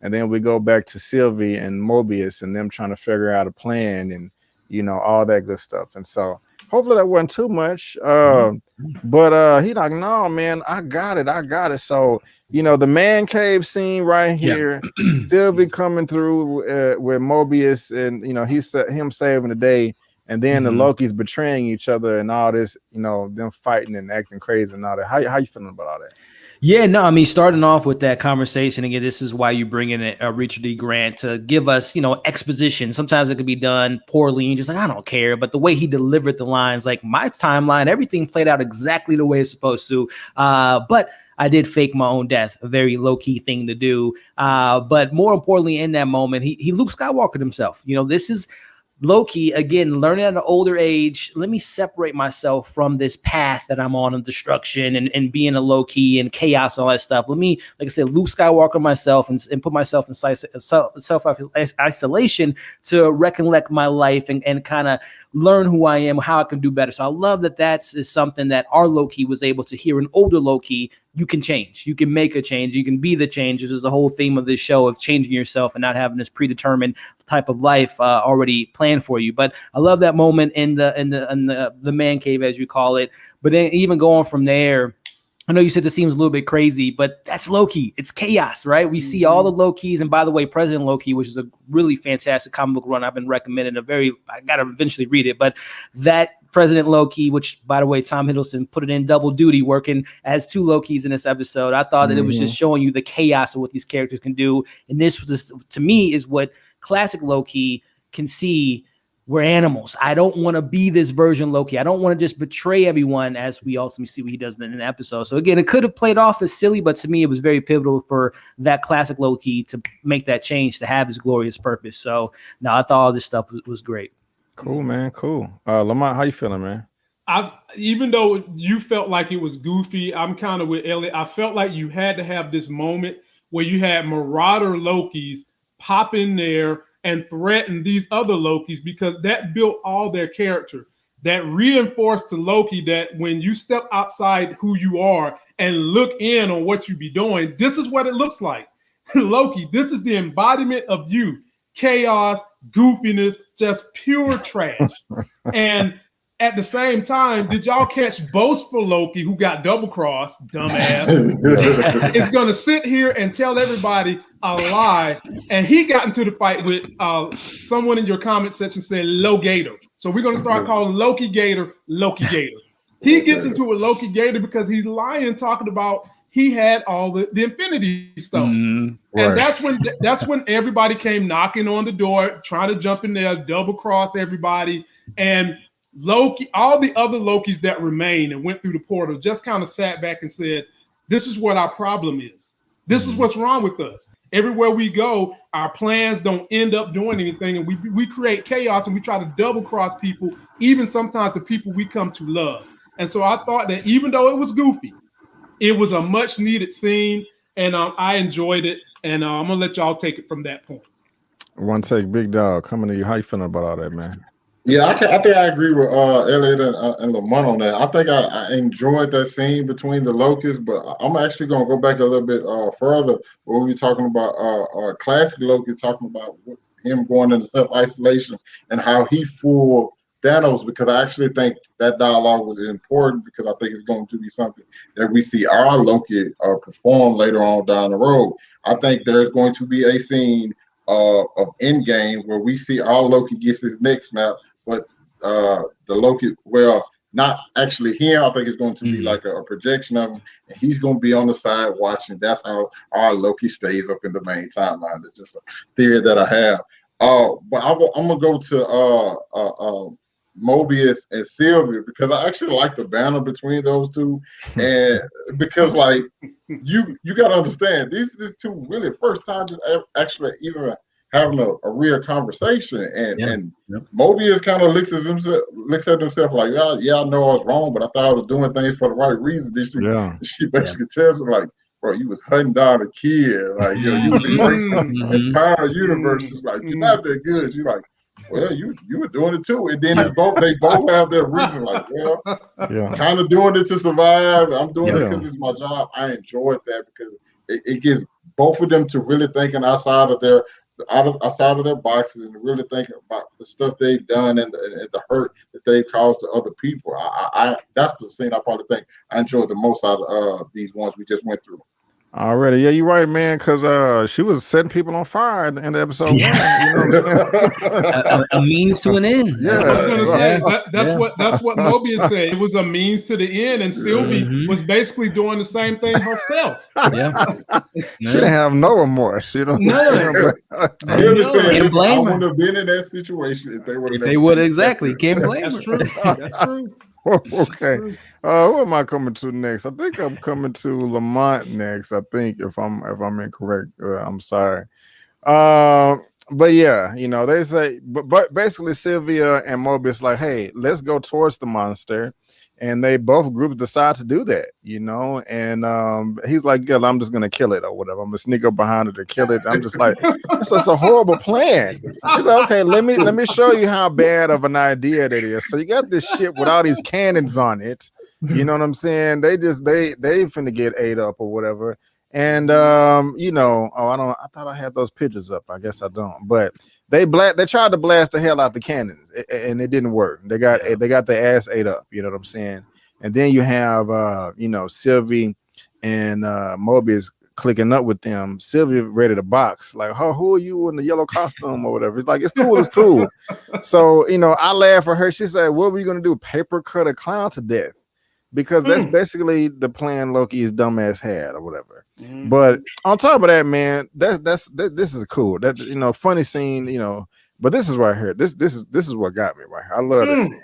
and then we go back to Sylvie and Mobius and them trying to figure out a plan and, you know, all that good stuff. And so hopefully that wasn't too much. But he like, no, man, I got it. So, you know, the man cave scene right here, Sylvie coming through with Mobius, and, you know, him saving the day. And then the Loki's betraying each other and all this, you know, them fighting and acting crazy and all that. How you feeling about all that? Yeah, no, I mean, starting off with that conversation again, this is why you bring in Richard D. Grant to give us, you know, exposition. Sometimes it could be done poorly and just like, I don't care. But the way he delivered the lines, like my timeline, everything played out exactly the way it's supposed to. But I did fake my own death, a very low-key thing to do. But more importantly, in that moment, he Luke Skywalker himself. You know, this is Loki, again, learning at an older age. Let me separate myself from this path that I'm on of destruction and being a Loki and chaos and all that stuff. Let me, like I said, Luke Skywalker myself and put myself in self-isolation to recollect my life and kind of learn who I am, how I can do better. So I love that is something that our Loki was able to hear. An older Loki, you can change. You can make a change. You can be the change. This is the whole theme of this show, of changing yourself and not having this predetermined type of life already planned for you. But I love that moment in the man cave, as you call it. But then even going from there, I know you said this seems a little bit crazy, but that's Loki. It's chaos, right? We see all the Lokis. And by the way, President Loki, which is a really fantastic comic book run I've been recommending, I got to eventually read it. But that President Loki, which, by the way, Tom Hiddleston put it in double duty, working as two Lokis in this episode. I thought that it was just showing you the chaos of what these characters can do. And this was just, to me, is what classic Loki can see. We're animals. I don't want to be this version Loki. I don't want to just betray everyone, as we ultimately see what he does in an episode. So again, it could have played off as silly, but to me, it was very pivotal for that classic Loki to make that change, to have his glorious purpose. So no, I thought all this stuff was great. Cool, man. Cool. Lamont, how you feeling, man? Even though you felt like it was goofy, I'm kind of with Elliot. I felt like you had to have this moment where you had Marauder Lokis pop in there and threaten these other Lokis, because that built all their character. That reinforced to Loki that when you step outside who you are and look in on what you be doing, this is what it looks like. Loki, this is the embodiment of you. Chaos, goofiness, just pure trash. And at the same time, did y'all catch boastful Loki, who got double-crossed, dumbass? Is going to sit here and tell everybody a lie. And he got into the fight with someone in your comment section said Low Gator. So we're going to start calling Loki Gator Loki Gator. He gets into a Loki Gator because he's lying, talking about he had all the Infinity Stones. Right. And that's when everybody came knocking on the door, trying to jump in there, double-cross everybody. And Loki, all the other Lokis that remained and went through the portal, just kind of sat back and said, this is what our problem is. This is what's wrong with us. Everywhere we go, our plans don't end up doing anything, and we create chaos, and we try to double cross people, even sometimes the people we come to love. And so I thought that even though it was goofy, it was a much needed scene, and I enjoyed it. And I'm gonna let y'all take it from that point. OneTakeBigDog, coming to you. How you feeling about all that, man? Yeah, I think I agree with Elliot and Lamont on that. I think I enjoyed that scene between the Lokis, but I'm actually going to go back a little bit further where we were talking about classic Loki, talking about him going into self-isolation and how he fooled Thanos, because I actually think that dialogue was important, because I think it's going to be something that we see our Loki perform later on down the road. I think there's going to be a scene of Endgame, where we see all Loki gets his neck snapped, but the Loki, well, not actually him. I think it's going to be like a projection of him, and he's going to be on the side watching. That's how our Loki stays up in the main timeline. It's just a theory that I have. But I'm gonna go to Mobius and Sylvia, because I actually like the banner between those two, and because like you got to understand, these two really first time just actually even having a real conversation, and Mobius kind of looks at himself like, yeah, I know I was wrong, but I thought I was doing things for the right reason. She basically tells him like, bro, you was hunting down a kid, like you was embracing entire universes, like you're not that good. You're like, well, you were doing it too, and then they both have their reason, like, well, kind of doing it to survive. I'm doing it because it's my job. I enjoyed that because it gets both of them to really thinking outside of their boxes and really thinking about the stuff they've done and the hurt that they've caused to other people. I that's the scene I probably think I enjoyed the most out of these ones we just went through. Already, yeah, you're right, man. Because she was setting people on fire in the episode 1. You know what I'm saying? a means to an end. Yeah, I was gonna say that's what Mobius said. It was a means to the end, and Sylvie was basically doing the same thing herself. She didn't have no remorse. You know, no. Can't blame her. I wouldn't have been in that situation if they would have. They would exactly. Can't blame her. That's true. That's true. Okay. Who am I coming to next? I think I'm coming to Lamont next. I think if I'm incorrect, I'm sorry. But yeah, you know, they say, but basically Sylvia and Mobius like, hey, let's go towards the monster. And they both groups decide to do that, you know, and he's like, yeah, I'm just gonna kill it or whatever. I'm gonna sneak up behind it to kill it. I'm just like, this is a horrible plan. He's like, okay, let me show you how bad of an idea that is. So you got this ship with all these cannons on it. You know what I'm saying? They finna get ate up or whatever. And you know, I thought I had those pictures up. I guess I don't, but they tried to blast the hell out the cannons, and it didn't work. They got their ass ate up. You know what I'm saying? And then you have you know, Sylvie and Mobius clicking up with them. Sylvia ready to box, like, oh, who are you in the yellow costume or whatever? It's like, it's cool. So you know, I laugh at her. She said, "What were you gonna do? Paper cut a clown to death?" Because that's basically the plan Loki's dumbass had or whatever. But on top of that, man, this is cool. That, you know, funny scene, you know, but this is right here. This is what got me right here. I love this scene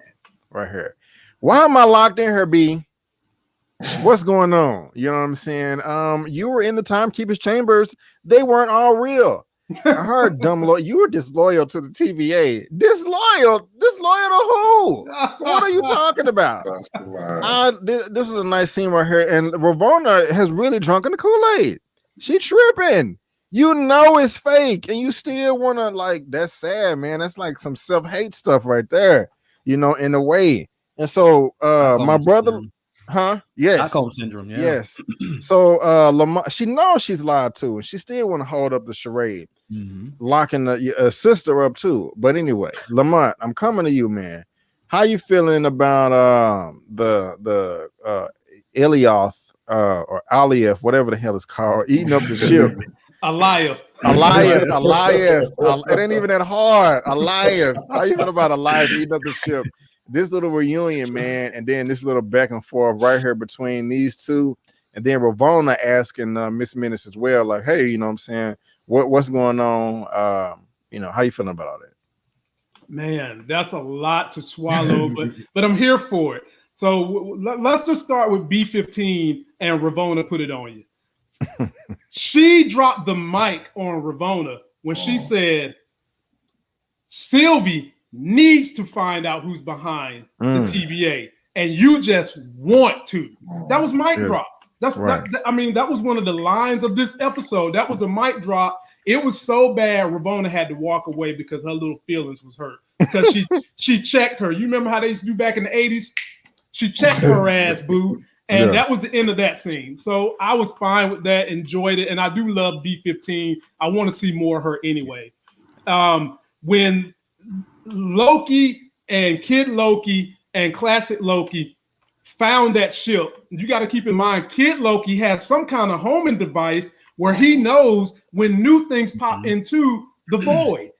right here. Why am I locked in here, B? What's going on? You know what I'm saying? You were in the timekeeper's chambers. They weren't all real. I heard dumb lawyer. You were disloyal to the TVA. Disloyal to who? What are you talking about? This is a nice scene right here, and Ravonna has really drunken the Kool-Aid. She tripping. You know it's fake, and you still want to, like, that's sad, man. That's like some self-hate stuff right there, you know, in a way. And so my brother, yes, Stockholm syndrome, yes. So Lamont, she knows she's lied to, and she still want to hold up the charade, locking the sister up too. But anyway, Lamont, I'm coming to you, man. How you feeling about the Elioth or Alioth, whatever the hell it's called, eating up the ship? Alioth. It ain't even that hard. Alioth. How you feel about Alioth eating up the ship? This little reunion, man, and then this little back and forth right here between these two, and then Ravonna asking Miss Menace as well, like, hey, you know what I'm saying? What's going on? You know, how you feeling about all that? Man, that's a lot to swallow, but I'm here for it. So let's just start with B15 and Ravonna put it on you. She dropped the mic on Ravonna when she said Sylvie needs to find out who's behind the TVA, and you just want to. That was mic drop. That's right. That was one of the lines of this episode. That was a mic drop. It was so bad Ravonna had to walk away because her little feelings was hurt because she checked her. You remember how they used to do back in the 80s? She checked her ass, boo. And that was the end of that scene. So I was fine with that, enjoyed it. And I do love B15. I want to see more of her anyway. When Loki and Kid Loki and Classic Loki found that ship, you got to keep in mind, Kid Loki has some kind of homing device where he knows when new things pop into the void.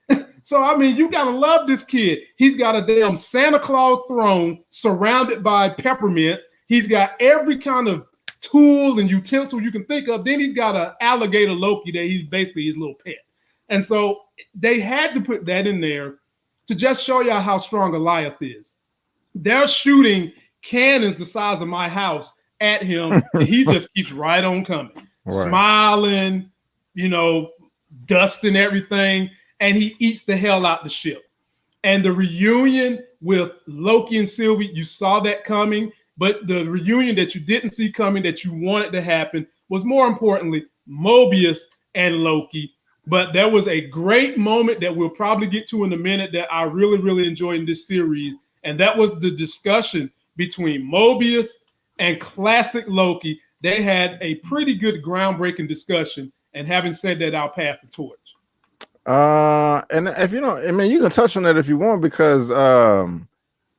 So, I mean, you got to love this kid. He's got a damn Santa Claus throne surrounded by peppermints. He's got every kind of tool and utensil you can think of. Then he's got an alligator Loki that he's basically his little pet. And so they had to put that in there to just show y'all how strong Alioth is. They're shooting cannons the size of my house at him, and he just keeps right on coming, smiling, dusting everything, and he eats the hell out the ship. And the reunion with Loki and Sylvie, you saw that coming, but the reunion that you didn't see coming, that you wanted to happen, was more importantly, Mobius and Loki. But there was a great moment that we'll probably get to in a minute that I really, really enjoyed in this series, and that was the discussion between Mobius and classic Loki. They had a pretty good groundbreaking discussion, and having said that, I'll pass the torch. And if you know, I mean, you can touch on that if you want, because I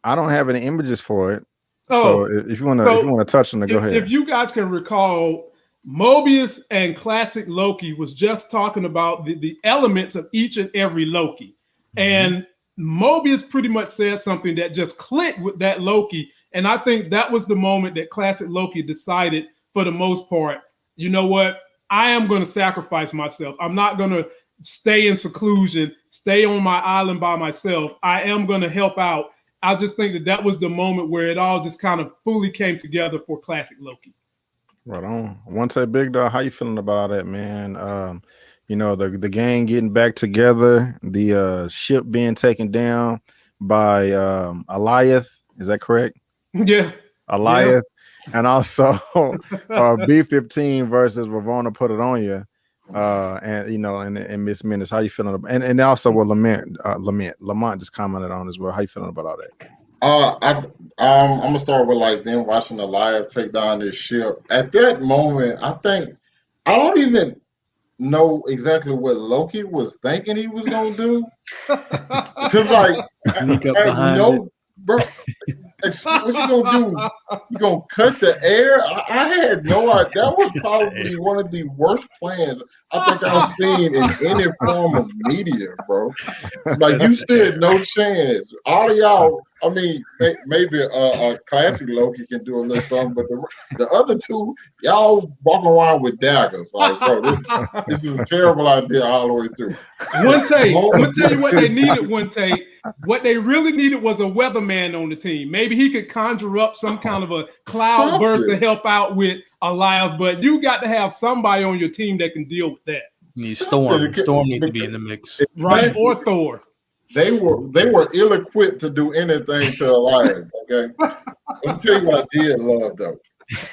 don't have any images for it. So if you want to touch on it, go ahead. If you guys can recall, Mobius and classic Loki was just talking about the elements of each and every Loki. And Mobius pretty much said something that just clicked with that Loki. And I think that was the moment that classic Loki decided, for the most part, you know what? I am going to sacrifice myself. I'm not going to stay in seclusion, stay on my island by myself. I am going to help out. I just think that was the moment where it all just kind of fully came together for classic Loki. Right on. OneTakeBigDog, how you feeling about all that, man? The gang getting back together, the ship being taken down by Alioth. Is that correct? Yeah. Alioth. Yeah. And also B-15 versus Ravonna Put It On You. And Miss Menace. How you feeling about, and also what Lamont just commented on as well. How you feeling about all that? I'm gonna start with them watching Alioth take down this ship. At that moment, I think I don't even know exactly what Loki was thinking he was gonna do. Because bro, what you gonna do? You gonna cut the air? I had no idea. That was probably one of the worst plans I think I've seen in any form of media, bro. You stood no chance. All of y'all, I mean, maybe a classic Loki can do a little something, but the other two, y'all walking around with daggers. Bro, this is a terrible idea all the way through. One take. I'll tell you what they needed. One take. What they really needed was a weatherman on the team. Maybe he could conjure up some kind of a cloud burst to help out with Alioth, but you got to have somebody on your team that can deal with that. Storm need to be in the mix, right? Or Thor. They were ill-equipped to do anything to Alioth. Okay, let me tell you what I did love though.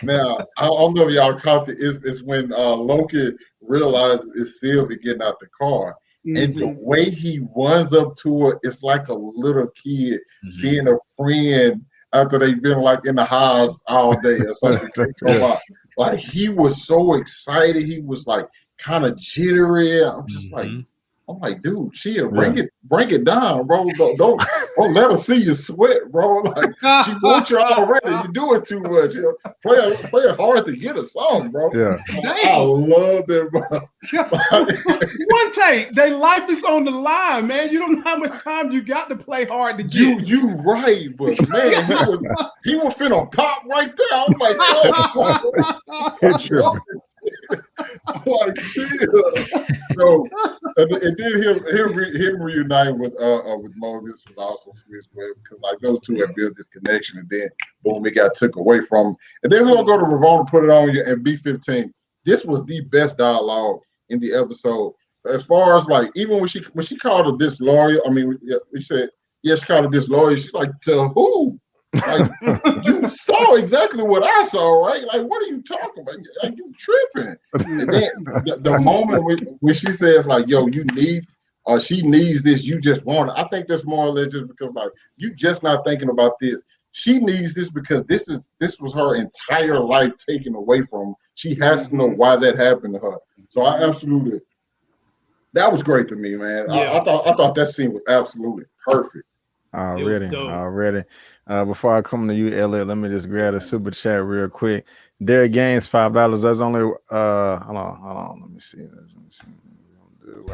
Now I don't know if y'all caught it's when Loki realizes it's Sylvie getting out the car. And the way he runs up to her, it's like a little kid seeing a friend after they've been in the house all day or something. He was so excited. He was kind of jittery. I'm just I'm like, dude, chill, bring it down, bro. Don't let her see you sweat, bro. She wants you already. You do it too much. Play it hard to get a song, bro. Yeah, I love that, bro. One take, their life is on the line, man. You don't know how much time you got to play hard to get. You right, but man, he was finna pop right there. I'm like, oh, I'm like, chill. So, and then him reuniting with Mobius was also sweet, because those two have built this connection, and then boom, it got took away from him. And then we're gonna go to Ravonna, Put It On You, and B-15. This was the best dialogue in the episode, as far as even when she called her disloyal. I mean, we said she called her disloyal. She's like, to who? You saw exactly what I saw, right? What are you talking about? You tripping? And then the moment when she says, yo, you need, or she needs this, you just want it. I think that's more or less just because, you just not thinking about this. She needs this because this was her entire life taken away from her. She has to know why that happened to her. So I absolutely, that was great to me, man. Yeah. I thought that scene was absolutely perfect. Already. Before I come to you, Elliot, let me just grab a super chat real quick. Derek Gaines, $5. That's only hold on. Let me see.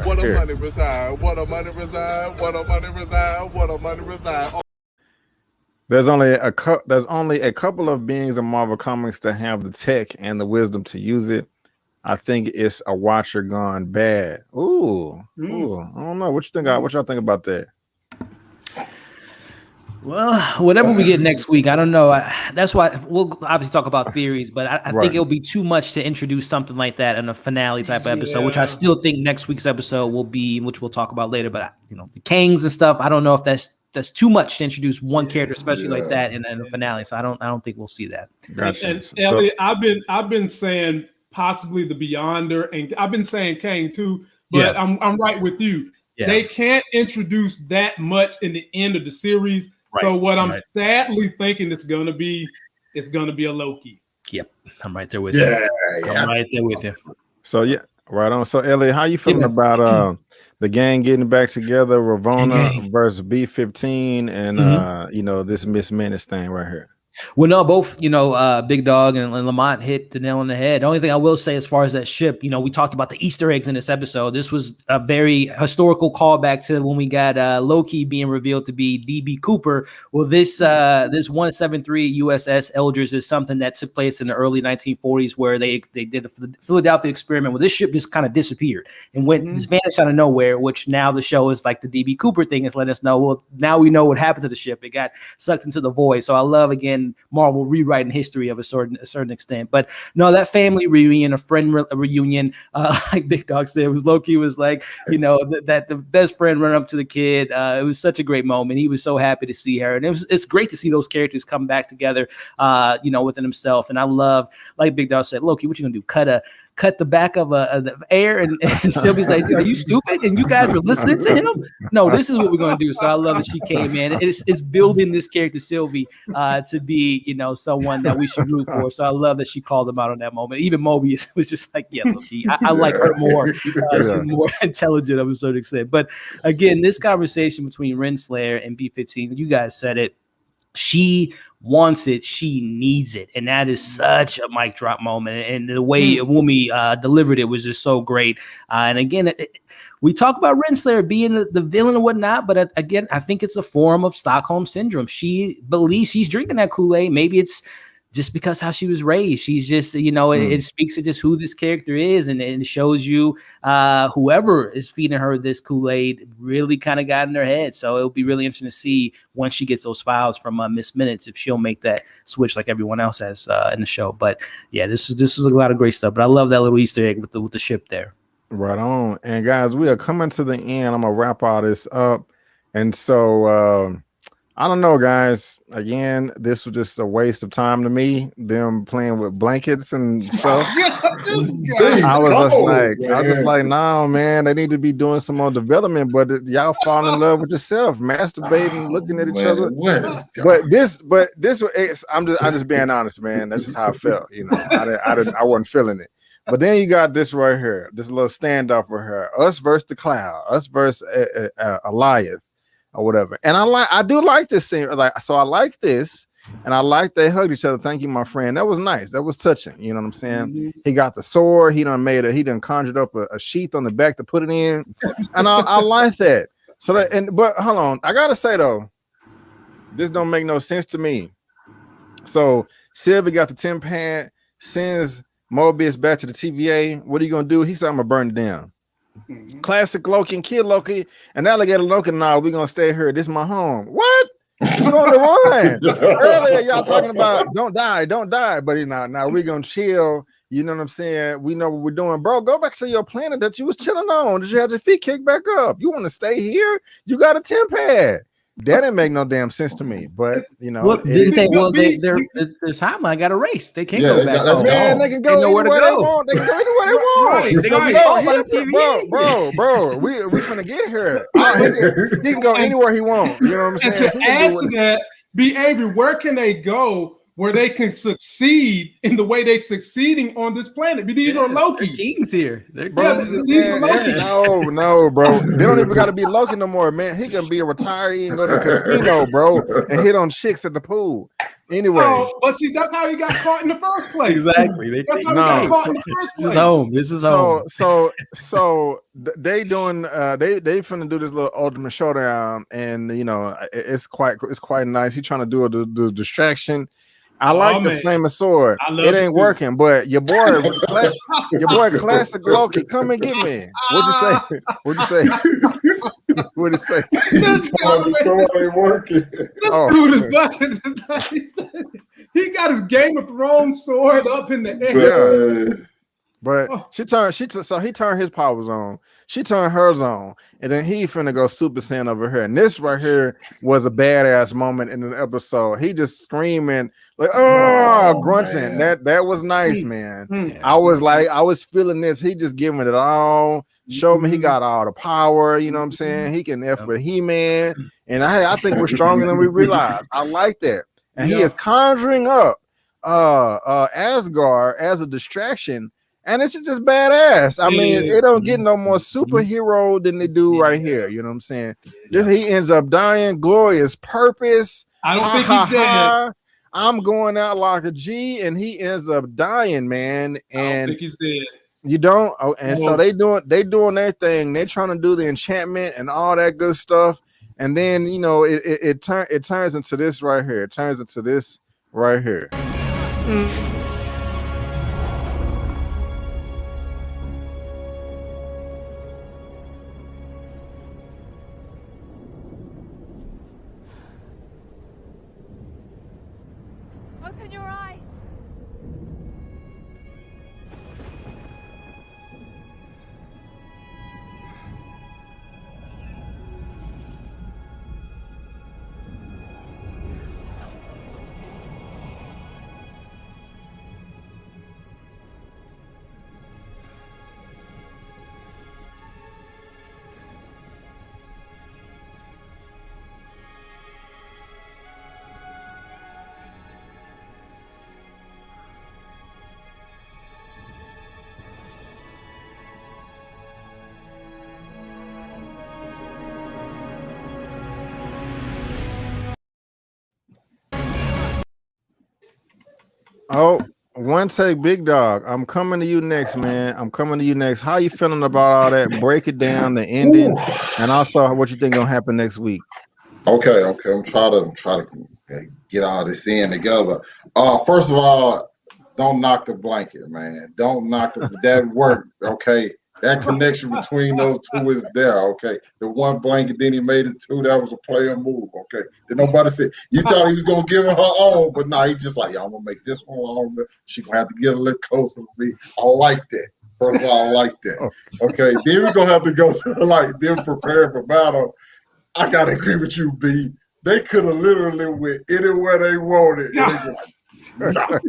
What a money reside, what a money reside, what a money reside, what a money reside. There's only a couple of beings in Marvel Comics that have the tech and the wisdom to use it. I think it's a Watcher gone bad. Ooh. I don't know. What you think? What y'all think about that? Well, whatever we get next week, I don't know. That's why we'll obviously talk about theories, but I think it'll be too much to introduce something like that in a finale type of episode, which I still think next week's episode will be, which we'll talk about later. But the Kangs and stuff, I don't know if that's too much to introduce one character, especially like that in the finale. So I don't think we'll see that. Gotcha. And Elliot, I've been saying possibly the Beyonder, and I've been saying Kang too, but I'm right with you. Yeah. They can't introduce that much in the end of the series. Right. So what I'm sadly thinking it's gonna be a Loki. Yep, I'm right there with you. I'm right there with you. So right on. So Elliot, how you feeling about the gang getting back together, Ravonna versus B-15, and this Miss Menace thing right here? Well, no, both, Big Dog and Lamont hit the nail on the head. The only thing I will say as far as that ship, we talked about the Easter eggs in this episode. This was a very historical callback to when we got Loki being revealed to be D.B. Cooper. Well, this 173 USS Eldridge is something that took place in the early 1940s where they did the Philadelphia experiment where this ship just kind of disappeared and just vanished out of nowhere, which now the show is like the D.B. Cooper thing is letting us know, well, now we know what happened to the ship. It got sucked into the void. So I love, again, Marvel rewriting history of a certain extent. But no, that family reunion, a friend reunion, like Big Dog said, Loki was like, that the best friend running up to the kid. It was such a great moment. He was so happy to see her. And it's great to see those characters come back together, within himself. And I love, like Big Dog said, Loki, what you gonna do? Cut the back of the air, and Sylvie's like, are you stupid? And you guys were listening to him? No, this is what we're going to do. So I love that she came in. It's building this character, Sylvie, to be, someone that we should root for. So I love that she called him out on that moment. Even Mobius was just like, yeah, Loki, I like her more. She's more intelligent of a certain extent. But again, this conversation between Renslayer and B-15, you guys said it. She wants it. She needs it. And that is such a mic drop moment. And the way Wumi delivered it was just so great. And again, we talk about Renslayer being the villain and whatnot, but again, I think it's a form of Stockholm Syndrome. She believes she's drinking that Kool-Aid. Maybe it's just because how she was raised. She's just, it speaks to just who this character is. And it shows you whoever is feeding her this Kool-Aid really kind of got in her head. So it'll be really interesting to see once she gets those files from Miss Minutes, if she'll make that switch like everyone else has in the show. But yeah, this is a lot of great stuff. But I love that little Easter egg with the ship there. Right on. And guys, we are coming to the end. I'm going to wrap all this up. And so, I don't know, guys. Again, this was just a waste of time to me. Them playing with blankets and stuff. I was just like, no, man. They need to be doing some more development. But y'all fall in love with yourself, masturbating, looking at each other. But this, I'm just being honest, man. That's just how I felt. I wasn't feeling it. But then you got this right here, this little standoff with her, us versus the Cloud, us versus Alioth. Or whatever, and I do like this scene. So I like this, and I like they hugged each other. Thank you, my friend. That was nice. That was touching. You know what I'm saying? He got the sword. He done conjured up a sheath on the back to put it in, and I like that. So but hold on, I gotta say though, this don't make no sense to me. So Sylvie got the 10 pad, sends Mobius back to the TVA. What are you gonna do? He said, I'm gonna burn it down. Classic Loki and Kid Loki and Alligator Loki. Now we're gonna stay here. This is my home. What? We're going to run. Earlier, y'all talking about don't die. But now we're gonna chill. You know what I'm saying? We know what we're doing, bro. Go back to your planet that you was chilling on. Did you have your feet kicked back up? You want to stay here? You got a 10 pad. That didn't make no damn sense to me, but their timeline got erased. They can't go back. Man, they can go anywhere they want. They can go anywhere they want. Right. They gonna get by the TV. Bro, we finna get here. He can go anywhere he wants. You know what I'm saying? And to add to that, B. Avery, where can they go where they can succeed in the way they're succeeding on this planet? These are Loki. Kings here. These are Loki. No, bro. They don't even got to be Loki no more, man. He can be a retiree and go to the casino, bro, and hit on chicks at the pool. Anyway. Oh, but see, that's how he got caught in the first place. Exactly. That's how he got caught in the first place. This is home. This is home. So they doing they finna do this little ultimate showdown, and you know it's quite nice. He's trying to do the distraction. I like the flaming sword. It ain't working, but your boy classic Loki, come and get me. What'd you say? What'd you say? What'd you say? The sword ain't working. This dude is bucking tonight. He got his Game of Thrones sword up in the air. Yeah. But so he turned his powers on. She turned hers on, and then he finna go Super Saiyan over here. And this right here was a badass moment in the episode. He just screaming like, grunting. Man. That was nice, man. I was feeling this. He just giving it all. Showed me he got all the power. You know what I'm saying? He can F with He-Man, and I think we're stronger than we realize. I like that, and he is conjuring up Asgard as a distraction. And it's just badass. I mean, it don't get no more superhero than they do right here. You know what I'm saying? He ends up dying. Glorious purpose. I don't think he's dead. I'm going out like a G, and he ends up dying, man. And I don't think he's dead. You don't? Oh, and so they doing their thing. They're trying to do the enchantment and all that good stuff. And then it turns into this right here. It turns into this right here. Open your eyes. Oh, one take, big dog. I'm coming to you next, man. I'm coming to you next. How you feeling about all that? Break it down, the ending, and also what you think gonna happen next week. Okay. I'm trying to get all this in together. First of all, don't knock the blanket, man. Don't knock that work. Okay. That connection between those two is there, okay? The one blanket, then he made it two. That was a player move, okay? Then nobody said, you thought he was going to give her own, but no, he just like, I'm going to make this one longer. She going to have to get a little closer to me. I like that. First of all, I like that. Okay, then we're going to have to go to, like, them prepare for battle. I got to agree with you, B. They could have literally went anywhere they wanted. And they just like,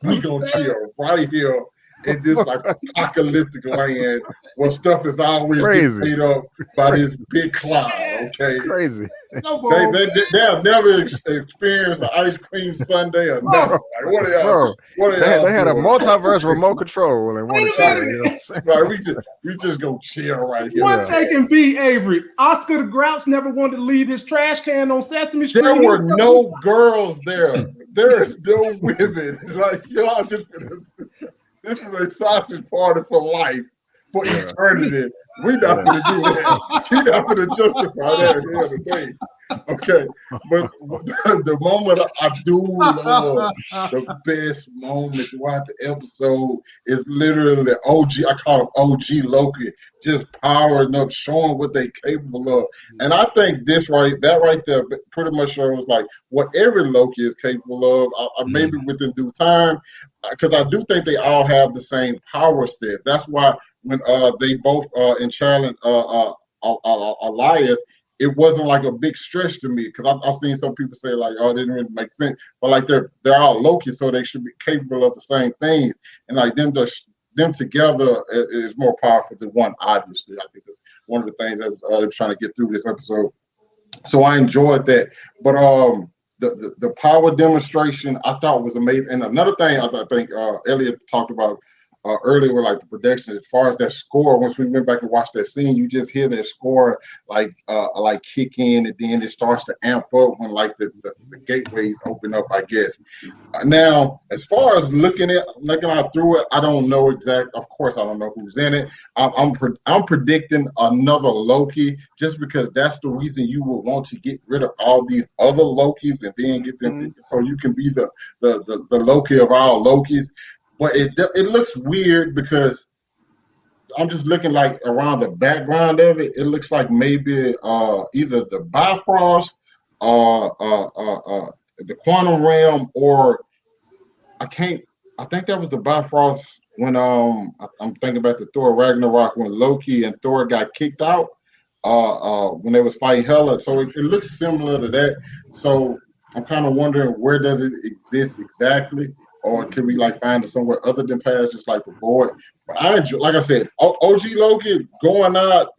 we going to chill right here in this like apocalyptic land where stuff is always made up by this big cloud, okay? Crazy. They'll never experience an ice cream sundae or nothing. Like, what are they had a multiverse remote control and want to share, you know what I'm saying? Like, we just go chill right here. One taking B, Avery. Oscar the Grouch never wanted to leave his trash can on Sesame Street. There were no girls there. There is no women. Like, y'all just this is a sausage party for life, for eternity. We not going to do that. We not going to justify that here today. Okay, but the moment I do love, the best moment throughout the episode is literally the OG. I call him OG Loki, just powering up, showing what they capable of. And I think that right there pretty much shows like what every Loki is capable of. Maybe within due time, because I do think they all have the same power sets. That's why when they both challenge Alioth, it wasn't like a big stretch to me, because I've seen some people say like, oh, it didn't really make sense. But like they're all Loki, so they should be capable of the same things. And like them together is more powerful than one, obviously. I think that's one of the things that was trying to get through this episode. So I enjoyed that. But the power demonstration I thought was amazing. And another thing I think Elliot talked about earlier with like the production, as far as that score. Once we went back and watched that scene, you just hear that score like kick in, and then it starts to amp up when like the gateways open up, I guess. Now, as far as looking out through it, I don't know Of course, I don't know who's in it. I'm predicting another Loki, just because that's the reason you would want to get rid of all these other Lokis and then get them so you can be the Loki of all Lokis. But it looks weird because I'm just looking like around the background of it. It looks like maybe either the Bifrost or the Quantum Realm, or I think that was the Bifrost when I'm thinking about the Thor Ragnarok when Loki and Thor got kicked out when they was fighting Hela. So it looks similar to that. So I'm kind of wondering, where does it exist exactly? Or can we like find it somewhere other than past, just like the Void? But I enjoy, like I said, OG Loki going out,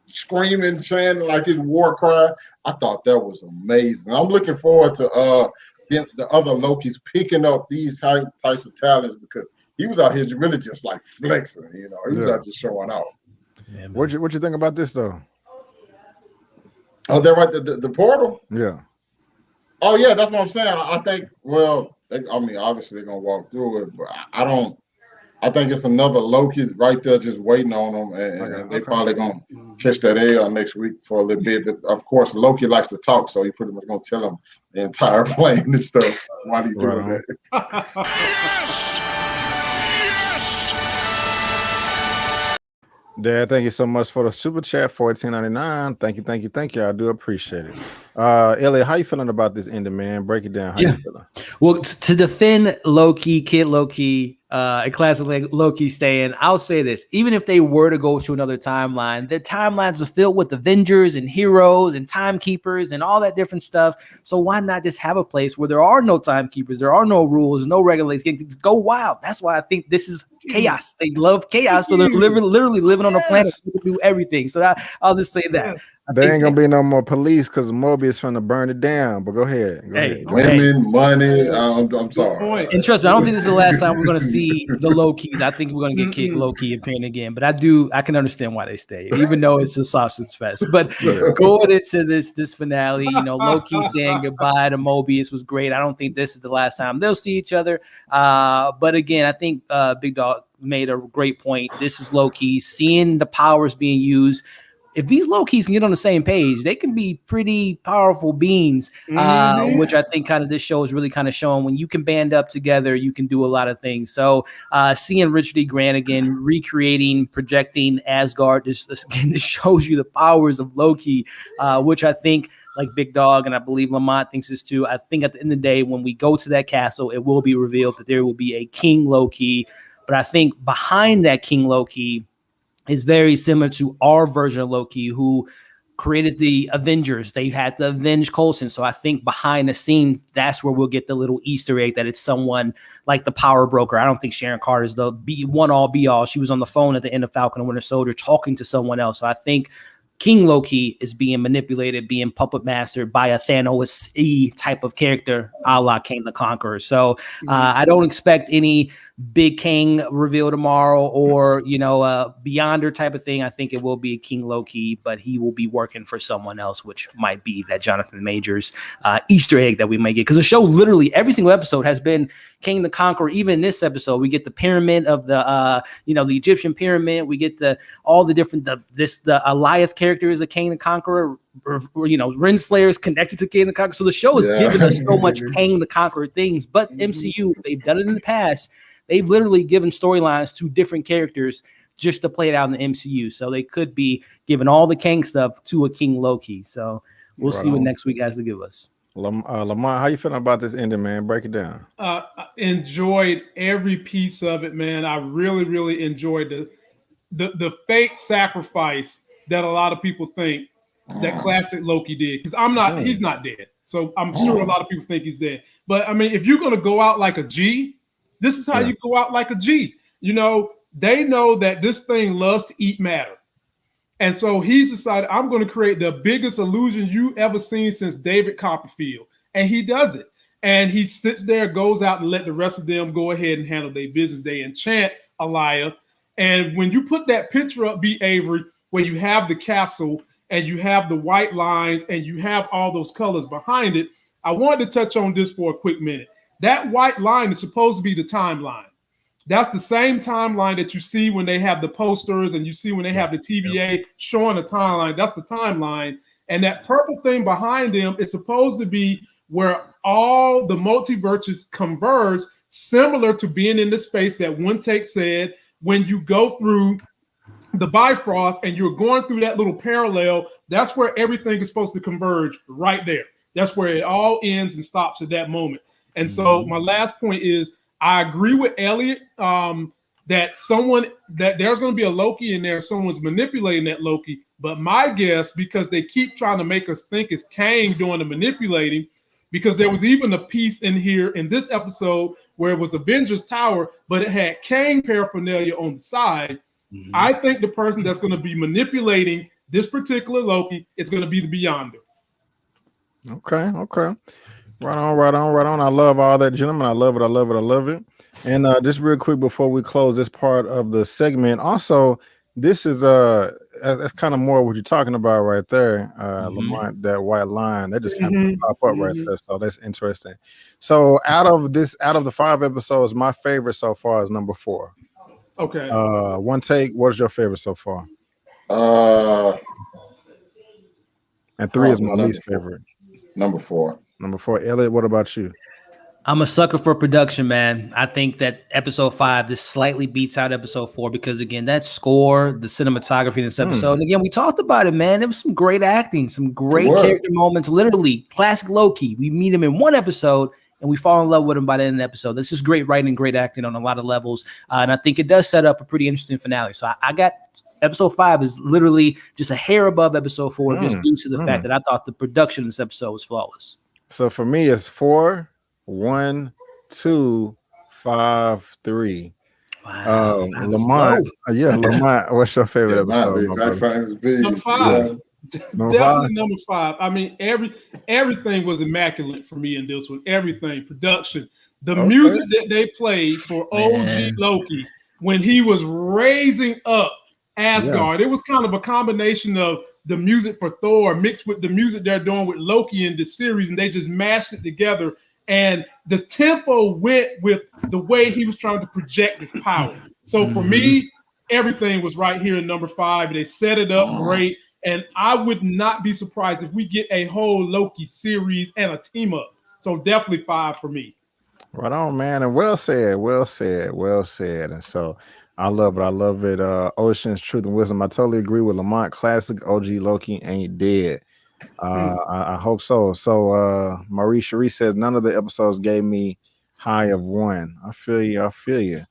screaming, chanting like his war cry. I thought that was amazing. I'm looking forward to the other Lokis picking up these types of talents, because he was out here really just like flexing. He was out just showing out. Yeah, what you think about this though? Oh, they're right. The portal. Yeah. Oh yeah, that's what I'm saying. I think. Well, obviously they're gonna walk through it, but I think it's another Loki right there just waiting on them, and they probably gonna catch that L next week for a little bit. But of course, Loki likes to talk, so he pretty much gonna tell them the entire plan and stuff while he's doing that. Dad, thank you so much for the super chat, $14.99. Thank you. I do appreciate it. Elliot, how you feeling about this ending, man? Break it down. How you feeling? Well, to defend Loki, Kid Loki, and classic Loki staying, I'll say this: even if they were to go to another timeline, their timelines are filled with Avengers and heroes and timekeepers and all that different stuff. So why not just have a place where there are no timekeepers, there are no rules, no regulations? Go wild. That's why I think this is chaos. They love chaos, so they're literally living on a planet to do everything. So I'll just say that. There ain't gonna be no more police because Mobius finna burn it down. But go ahead. Women, money. I'm sorry. And trust me, I don't think this is the last time we're gonna see the Lokis. I think we're gonna get Kid Loki appearing again. But I can understand why they stay, even though it's a sausage fest. But going into this finale, Loki saying goodbye to Mobius was great. I don't think this is the last time they'll see each other. But again, I think Big Dog made a great point. This is Loki seeing the powers being used. If these Lokis can get on the same page, they can be pretty powerful beings, which I think kind of this show is really kind of showing. When you can band up together, you can do a lot of things. So seeing Richard E. Grant again, recreating, projecting Asgard, this shows you the powers of Loki, which I think, like Big Dog, and I believe Lamont thinks this too. I think at the end of the day, when we go to that castle, it will be revealed that there will be a King Loki. But I think behind that King Loki is very similar to our version of Loki, who created the Avengers. They had to avenge Coulson. So I think behind the scenes, that's where we'll get the little Easter egg that it's someone like the power broker. I don't think Sharon Carter is the one-all, be-all. She was on the phone at the end of Falcon and Winter Soldier talking to someone else. So I think King Loki is being manipulated, being puppet mastered by a Thanos-y type of character, a la King the Conqueror. So I don't expect any big King reveal tomorrow or, Beyonder type of thing. I think it will be King Loki, but he will be working for someone else, which might be that Jonathan Majors Easter egg that we may get. Because the show, literally every single episode has been King the Conqueror. Even in this episode, we get the pyramid of the Egyptian pyramid. We get all the different, the Alioth character is a King the Conqueror. Renslayer is connected to King the Conqueror. So the show is giving us so much King the Conqueror things. But MCU, they've done it in the past. They've literally given storylines to different characters just to play it out in the MCU. So they could be giving all the Kang stuff to a King Loki. So we'll see what next week has to give us. Lamont, how you feeling about this ending, man? Break it down. I enjoyed every piece of it, man. I really, really enjoyed the fake sacrifice that a lot of people think that classic Loki did. Because he's not dead. So I'm sure a lot of people think he's dead. But I mean, if you're going to go out like a G, this is how you go out like a G. They know that this thing loves to eat matter. And so he's decided, I'm going to create the biggest illusion you ever seen since David Copperfield. And he does it. And he sits there, goes out and let the rest of them go ahead and handle their business. They enchant Elia. And when you put that picture up, B. Avery, where you have the castle and you have the white lines and you have all those colors behind it, I wanted to touch on this for a quick minute. That white line is supposed to be the timeline. That's the same timeline that you see when they have the posters and you see when they have the TVA showing the timeline. That's the timeline. And that purple thing behind them is supposed to be where all the multiverses converge, similar to being in the space that One Take said, when you go through the Bifrost and you're going through that little parallel, that's where everything is supposed to converge right there. That's where it all ends and stops at that moment. And so my last point is, I agree with Elliot that there's going to be a Loki in there. Someone's manipulating that Loki. But my guess, because they keep trying to make us think it's Kang doing the manipulating, because there was even a piece in here in this episode where it was Avengers Tower, but it had Kang paraphernalia on the side. Mm-hmm. I think the person that's going to be manipulating this particular Loki is going to be the Beyonder. Okay. Right on. I love all that, gentlemen. I love it. And just real quick before we close this part of the segment, also, this is that's kind of more what you're talking about right there, Lamont, that white line that just kind of pop up right there. So that's interesting. So out of the 5 episodes, my favorite so far is number 4. Okay. One Take, what is your favorite so far? And 3 is my least favorite. Number 4. Elliot, what about you? I'm a sucker for production, man. I think that episode 5 just slightly beats out episode 4 because, again, that score, the cinematography in this episode, and again, we talked about it, man. There was some great acting, some great character moments. Literally, classic Loki. We meet him in one episode, and we fall in love with him by the end of the episode. This is great writing, great acting on a lot of levels, and I think it does set up a pretty interesting finale. So I got episode 5 is literally just a hair above episode 4, just due to the fact that I thought the production of this episode was flawless. So for me, it's 4, 1, 2, 5, 3. Wow. Lamont, Lamont, what's your favorite episode? Number 5. Definitely number 5. I mean, everything was immaculate for me in this one. Everything, production, the music that they played for OG Loki when he was raising up Asgard. It was kind of a combination of the music for Thor mixed with the music they're doing with Loki in this series, and they just mashed it together. And the tempo went with the way he was trying to project his power. So for me, everything was right here in number 5. They set it up great. And I would not be surprised if we get a whole Loki series and a team up. So definitely 5 for me. Right on, man. And well said. And so I love it. Ocean's Truth and Wisdom. I totally agree with Lamont. Classic OG Loki ain't dead. I hope so. So Marie Cherie says none of the episodes gave me high of 1. I feel you.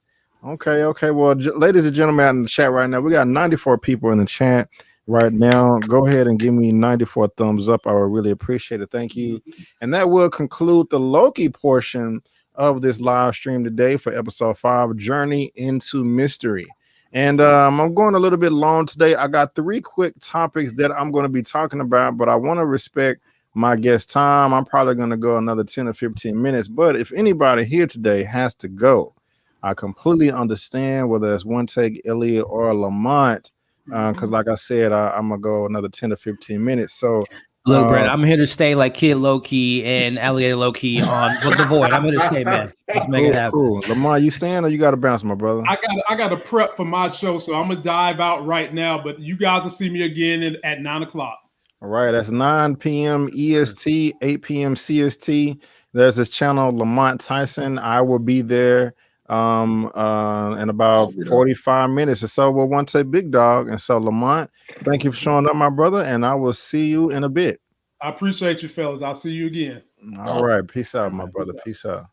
Okay. Well, ladies and gentlemen out in the chat right now, we got 94 people in the chat right now. Go ahead and give me 94 thumbs up. I would really appreciate it. Thank you. And that will conclude the Loki portion of this live stream today for episode 5, Journey into Mystery. And I'm going a little bit long today. I got 3 quick topics that I'm going to be talking about, but I want to respect my guest time. I'm probably going to go another 10 or 15 minutes. But if anybody here today has to go, I completely understand, whether it's One Take, Elliot, or Lamont, because like I said, I'm going to go another 10 or 15 minutes. So look, Brent, I'm here to stay like Kid Loki and Alligator Loki on The Void. I'm here to stay, man. Let's make it happen. Cool. Lamont, you staying or you got to bounce, my brother? I got to prep for my show, so I'm gonna dive out right now. But you guys will see me again at 9 o'clock. All right, that's 9 p.m. EST, 8 p.m. CST. There's this channel, Lamont Tyson. I will be there in about 45 minutes or so with OneTakeBigDog. And so, Lamont, thank you for showing up, my brother, and I will see you in a bit. I appreciate you, fellas. I'll see you again. All right. Peace out, my brother. Peace out.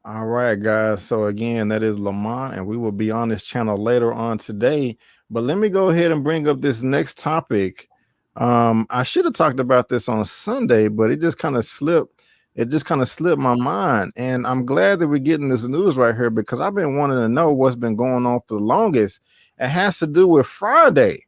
All right, guys. So again, that is Lamont, and we will be on this channel later on today. But let me go ahead and bring up this next topic. I should have talked about this on Sunday, but it just kind of slipped. It just kind of slipped my mind. And I'm glad that we're getting this news right here, because I've been wanting to know what's been going on for the longest. It has to do with Friday,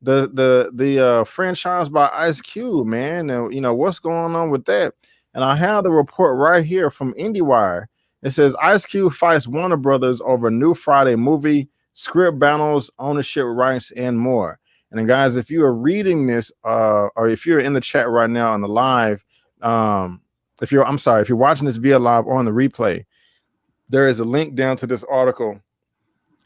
the franchise by Ice Cube, man. And, you know, what's going on with that? And I have the report right here from IndieWire. It says Ice Cube fights Warner Brothers over new Friday movie, script battles, ownership rights, and more. And then guys, if you are reading this, or if you're in the chat right now on the live, if you're watching this via live or on the replay, there is a link down to this article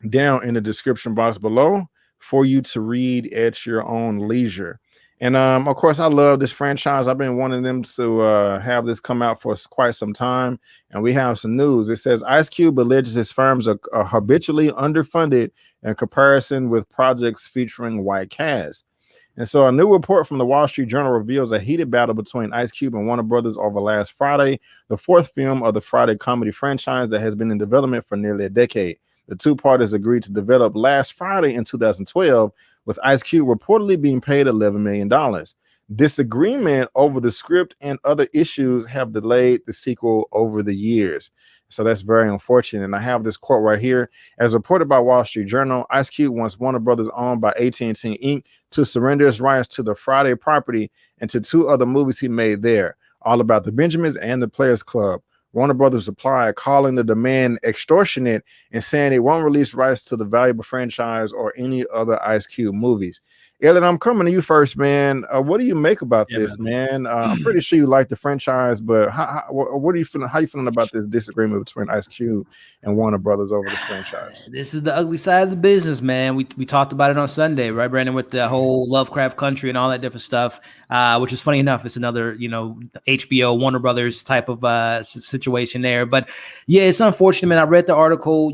down in the description box below for you to read at your own leisure. And of course, I love this franchise. I've been wanting them to have this come out for quite some time. And we have some news. It says Ice Cube alleges his firms are habitually underfunded in comparison with projects featuring white casts. And so a new report from the Wall Street Journal reveals a heated battle between Ice Cube and Warner Brothers over Last Friday, the fourth film of the Friday comedy franchise that has been in development for nearly a decade. The two parties agreed to develop Last Friday in 2012, with Ice Cube reportedly being paid $11 million. Disagreement over the script and other issues have delayed the sequel over the years. So that's very unfortunate. And I have this quote right here. As reported by Wall Street Journal, Ice Cube wants Warner Brothers, owned by AT&T Inc., to surrender its rights to the Friday property and to two other movies he made there, All About the Benjamins and The Players Club. Warner Brothers replied, calling the demand extortionate and saying it won't release rights to the valuable franchise or any other Ice Cube movies. Elliot, I'm coming to you first, man. What do you make about this, man? I'm pretty sure you like the franchise, but what are you feeling? How you feeling about this disagreement between Ice Cube and Warner Brothers over the franchise? This is the ugly side of the business, man. We talked about it on Sunday, right, Brandon, with the whole Lovecraft Country and all that different stuff, which is funny enough. It's another, HBO Warner Brothers type of situation there. But yeah, it's unfortunate, man. I read the article.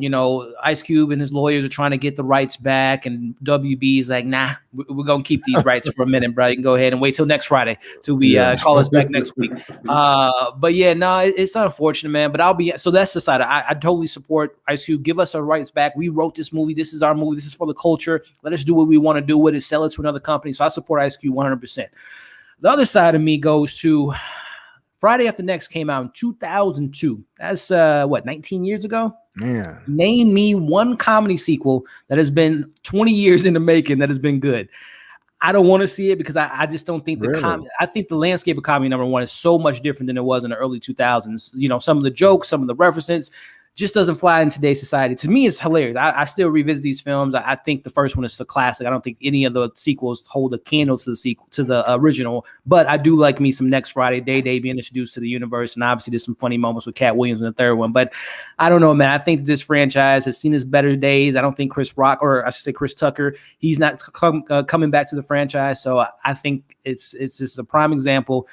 Ice Cube and his lawyers are trying to get the rights back, and WB's like, nah, we're gonna keep these rights for a minute, bro. You can go ahead and wait till next Friday till we call us back next week. But yeah, no, it's unfortunate, man. But so that's the side. I totally support Ice Cube. Give us our rights back. We wrote this movie. This is our movie. This is for the culture. Let us do what we want to do with it. Sell it to another company. So I support Ice Cube 100%. The other side of me goes to Friday After Next came out in 2002. That's 19 years ago? Man. Name me one comedy sequel that has been 20 years in the making that has been good. I don't want to see it because I just don't think I think the landscape of comedy, number one, is so much different than it was in the early 2000s. Some of the jokes, some of the references just doesn't fly in today's society. To me, it's hilarious. I still revisit these films. I think the first one is a classic. I don't think any of the sequels hold a candle to the original. But I do like me some Next Friday, Day being introduced to the universe, and obviously there's some funny moments with Cat Williams in the third one. But I don't know, man. I think this franchise has seen its better days. I don't think Chris Tucker, he's not coming back to the franchise. So I think it's just a prime example.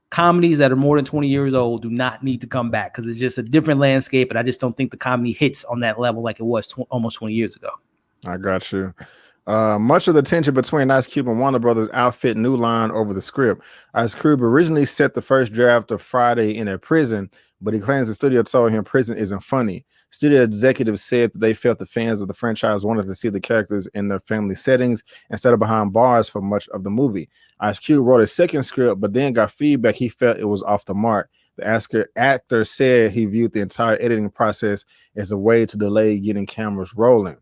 Comedies that are more than 20 years old do not need to come back because it's just a different landscape, and I just don't think the comedy hits on that level like it was almost 20 years ago. I got you. Much of the tension between Ice Cube and Warner Brothers outfit New Line over the script. Ice Cube originally set the first draft of Friday in a prison, but he claims the studio told him prison isn't funny. Studio executives said that they felt the fans of the franchise wanted to see the characters in their family settings instead of behind bars for much of the movie. Ice Cube wrote a second script, but then got feedback he felt it was off the mark. The actor said he viewed the entire editing process as a way to delay getting cameras rolling.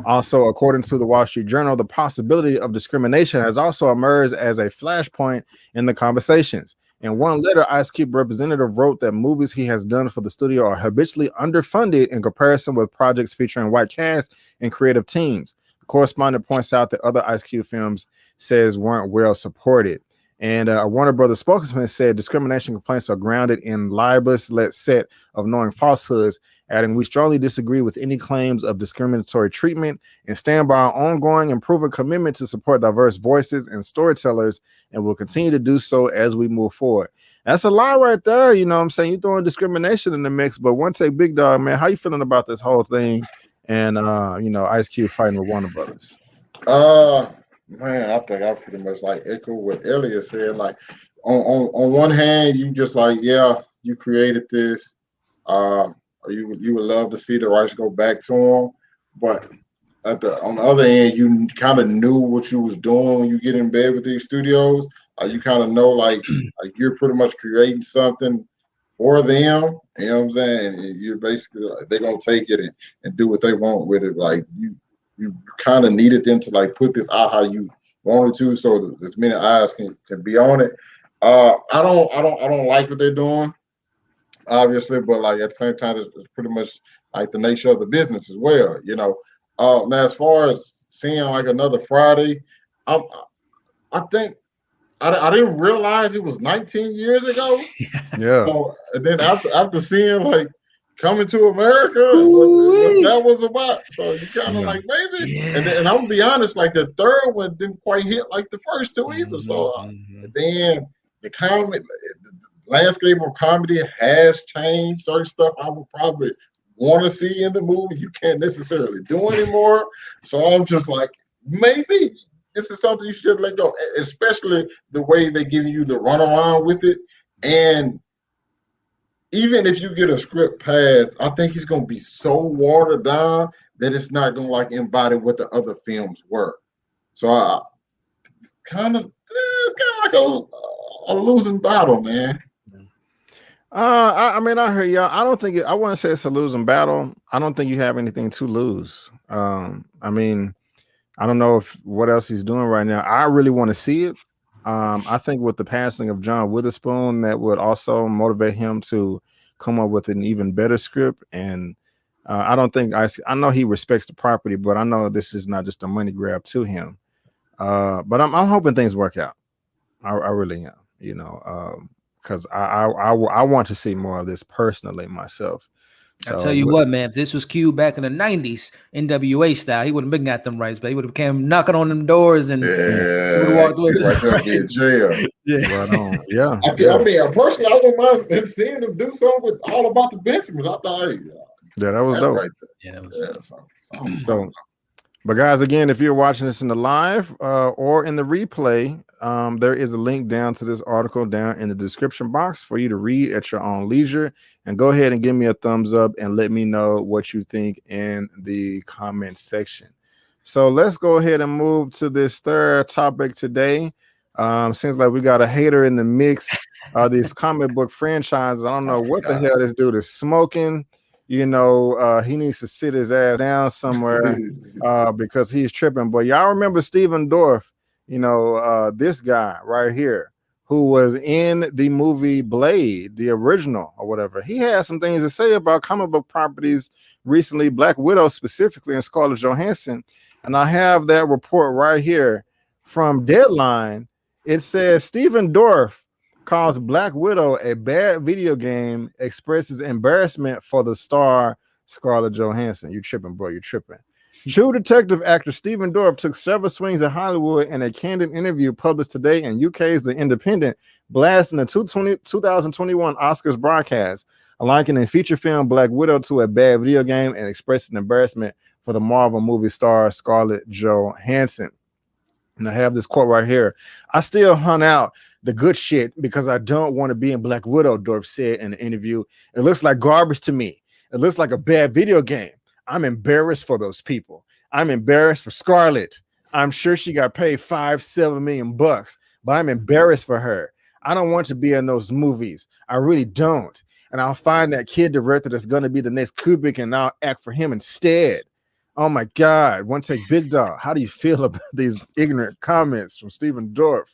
Also, according to the Wall Street Journal, the possibility of discrimination has also emerged as a flashpoint in the conversations. In one letter, Ice Cube representative wrote that movies he has done for the studio are habitually underfunded in comparison with projects featuring white casts and creative teams. The correspondent points out that other Ice Cube films says weren't well supported. And a Warner Brothers spokesman said discrimination complaints are grounded in libelous set of knowing falsehoods, adding, we strongly disagree with any claims of discriminatory treatment and stand by our ongoing and proven commitment to support diverse voices and storytellers, and will continue to do so as we move forward. That's a lie right there. You know what I'm saying? You're throwing discrimination in the mix, but OneTakeBigDog, man, how you feeling about this whole thing? And, Ice Cube fighting with Warner Brothers. Man, I think I pretty much echo what Elliot said. Like on one hand, you just you created this. You would love to see the rights go back to him, but on the other end, you kind of knew what you was doing when you get in bed with these studios. You kind of know like you're pretty much creating something for them. You know what I'm saying? And you're basically they're gonna take it and do what they want with it. Like you kind of needed them to put this out how you wanted to, so that as many eyes can be on it. I don't like what they're doing, obviously, but like at the same time, it's pretty much like the nature of the business as well. You know. Now as far as seeing like another Friday, I think I didn't realize it was 19 years ago. Yeah. So, and then after seeing like Coming to America, what that was about, so you kind of like maybe, and I'm gonna be honest, like the third one didn't quite hit like the first two either. So then the comedy, the landscape of comedy has changed. Certain stuff I would probably want to see in the movie, you can't necessarily do anymore. So I'm just like, maybe this is something you should let go, especially the way they give you the runaround with it. And even if you get a script passed, I think he's going to be so watered down that it's not going to like embody what the other films were. So it's kind of like a losing battle, man. I mean, I hear y'all. I don't think I wouldn't say it's a losing battle. I don't think you have anything to lose. I mean, I don't know if what else he's doing right now. I really want to see it. I think with the passing of John Witherspoon, that would also motivate him to come up with an even better script. And I don't think I know he respects the property, but I know this is not just a money grab to him. But I'm hoping things work out. I really am, you know, because I want to see more of this personally myself. I tell you what, man, if this was Q back in the 90s, NWA style, he wouldn't have been got them rights, but he would have came knocking on them doors and would have walked away with right there in jail. Right on. Yeah. I mean, personally, I wouldn't mind him seeing him do something with All About the Benjamins. I thought, yeah, that was dope. Right there. Yeah, so, but guys, again, if you're watching this in the live or in the replay, there is a link down to this article down in the description box for you to read at your own leisure. And go ahead and give me a thumbs up and let me know what you think in the comment section. So let's go ahead and move to this third topic today. Seems like we got a hater in the mix. These comic book franchises. I don't know what the hell this dude is smoking. You know, he needs to sit his ass down somewhere because he's tripping. But y'all remember Stephen Dorff, you know, this guy right here who was in the movie Blade, the original or whatever. He had some things to say about comic book properties recently, Black Widow specifically, and Scarlett Johansson. And I have that report right here from Deadline. It says Stephen Dorff calls Black Widow a bad video game, expresses embarrassment for the star Scarlett Johansson. You tripping, bro. You tripping. True Detective actor Stephen Dorff took several swings at Hollywood in a candid interview published today in UK's The Independent, blasting the 2021 Oscars broadcast, likening feature film Black Widow to a bad video game and expressing embarrassment for the Marvel movie star Scarlett Johansson. And I have this quote right here. I still hunt out the good shit because I don't want to be in Black Widow, Dorff said in the interview. It looks like garbage to me. It looks like a bad video game. I'm embarrassed for those people. I'm embarrassed for Scarlett. I'm sure she got paid $5-7 million bucks, but I'm embarrassed for her. I don't want to be in those movies. I really don't. And I'll find that kid director that's going to be the next Kubrick and I'll act for him instead. Oh my God. OneTakeBigDog. How do you feel about these ignorant comments from Stephen Dorff?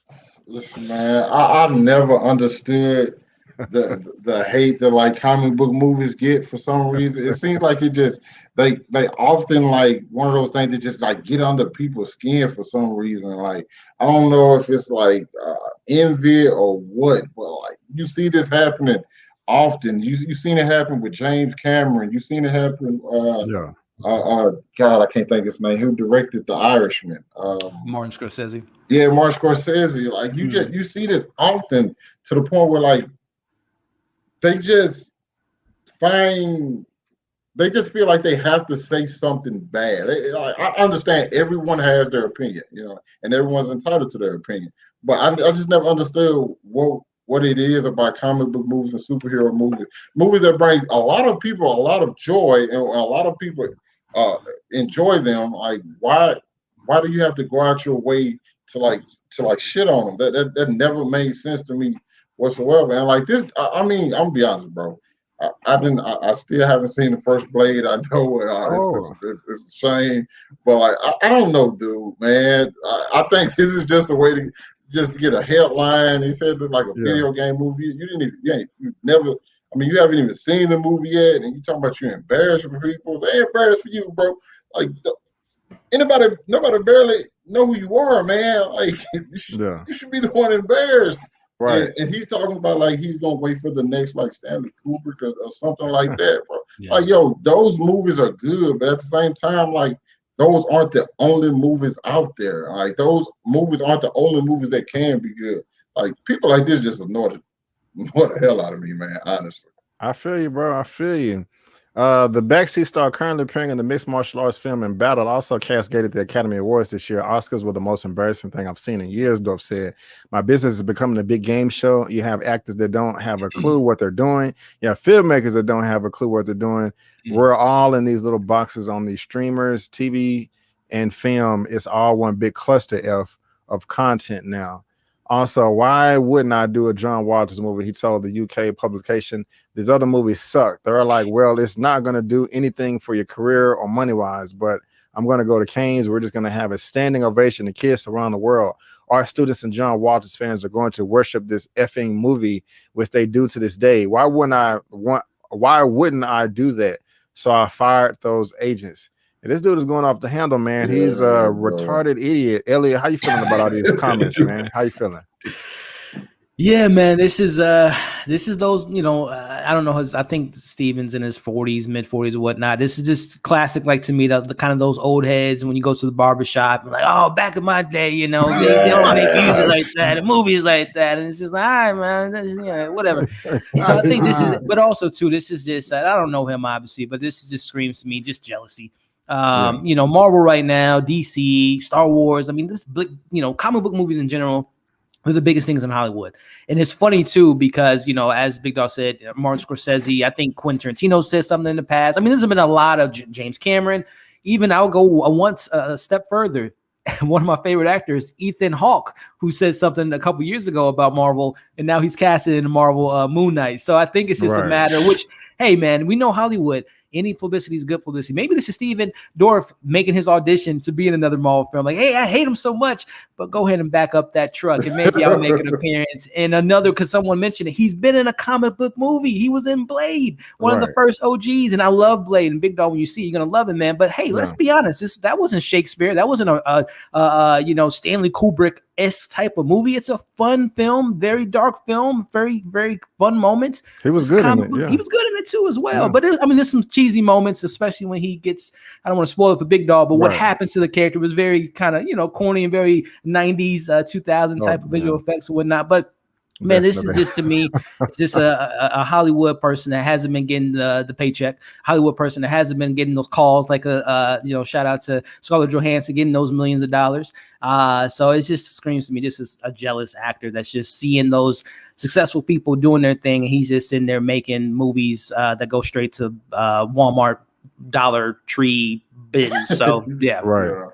Listen, man, I've never understood the hate that like comic book movies get for some reason. It seems like it just they often like one of those things that just like get under people's skin for some reason. Like I don't know if it's like envy or what, but like you see this happening often. You've seen it happen with James Cameron. You've seen it happen. God, I can't think of his name. Who directed The Irishman? Martin Scorsese. Yeah, Martin Scorsese. Like you see this often to the point where like they just feel like they have to say something bad. I understand everyone has their opinion, you know, and everyone's entitled to their opinion. But I just never understood what it is about comic book movies and superhero movies that bring a lot of people a lot of joy, and a lot of people enjoy them. Like why do you have to go out your way to shit on them? That never made sense to me whatsoever. And like this, I mean, I'm gonna be honest, bro. I still haven't seen the first Blade. I know it's a shame, but like I don't know, dude, man. I think this is just a way just get a headline. He said it's like a video game movie. You never. I mean, you haven't even seen the movie yet, and you talking about you're embarrassed for people. They embarrassed for you, bro. Like nobody barely know who you are, man. Like you should be the one embarrassed. Right. And he's talking about like he's gonna wait for the next like Stanley Kubrick or something like that, bro. Like, yo, those movies are good, but at the same time, like those aren't the only movies out there. Like those movies aren't the only movies that can be good. Like people like this just annoy the hell out of me, man. Honestly. I feel you, bro. I feel you. The backseat star currently appearing in the mixed martial arts film In Battle also cascaded the Academy Awards this year. Oscars were the most embarrassing thing I've seen in years, Dorff said. My business is becoming a big game show. You have actors that don't have a clue what they're doing. You have filmmakers that don't have a clue what they're doing. We're all in these little boxes on these streamers, TV and film. It's all one big cluster of content now. Also, why wouldn't I do a John Waters movie? He told the UK publication, these other movies suck. They're like, well, it's not going to do anything for your career or money-wise, but I'm going to go to Cannes. We're just going to have a standing ovation to kids around the world. Our students and John Waters fans are going to worship this effing movie, which they do to this day. Why wouldn't I do that? So I fired those agents. This dude is going off the handle, man. He's a retarded idiot. Elliot, how you feeling about all these comments, man? How you feeling? Yeah, man. This is those, I don't know. I think Steven's in his 40s, mid 40s or whatnot. This is just classic, like to me, the kind of those old heads when you go to the barbershop and like, oh, back in my day, they don't make music like that, the movies like that. And it's just like, all right, man, whatever. So I think this is, but also too, this is just, I don't know him obviously, but this just screams to me just jealousy. Marvel right now, DC, Star Wars. I mean, this, comic book movies in general are the biggest things in Hollywood. And it's funny too, because, as Big Dog said, Martin Scorsese, I think Quentin Tarantino said something in the past. I mean, there's been a lot of James Cameron. Even I'll go a step further. One of my favorite actors, Ethan Hawke, who said something a couple years ago about Marvel, and now he's casted in the Marvel Moon Knight. So I think it's just a matter, which, hey, man, we know Hollywood. Any publicity is good publicity. Maybe this is Steven Dorff making his audition to be in another Marvel film. Like, hey, I hate him so much, but go ahead and back up that truck, and maybe I'll make an appearance in another. Because someone mentioned it, he's been in a comic book movie. He was in Blade, one of the first OGs, and I love Blade. And Big Dog, when you see it, you're gonna love it, man. But hey, let's be honest. That wasn't Shakespeare. That wasn't a Stanley Kubrick-esque type of movie. It's a fun film, very dark film, very, very fun moments. He was good in it. Yeah. He was good in it too as well. Yeah. But there's some cheesy moments, especially when he gets, I don't want to spoil it for Big Dog, but what happens to the character was very kind of, corny and very 90s, 2000 type of visual effects and whatnot. But man, this is just, to me, it's just a Hollywood person that hasn't been getting the paycheck. Hollywood person that hasn't been getting those calls, like shout out to Scarlett Johansson getting those millions of dollars. So it just screams to me, this is a jealous actor that's just seeing those successful people doing their thing, and he's just in there making movies that go straight to Walmart, Dollar Tree bin. So yeah,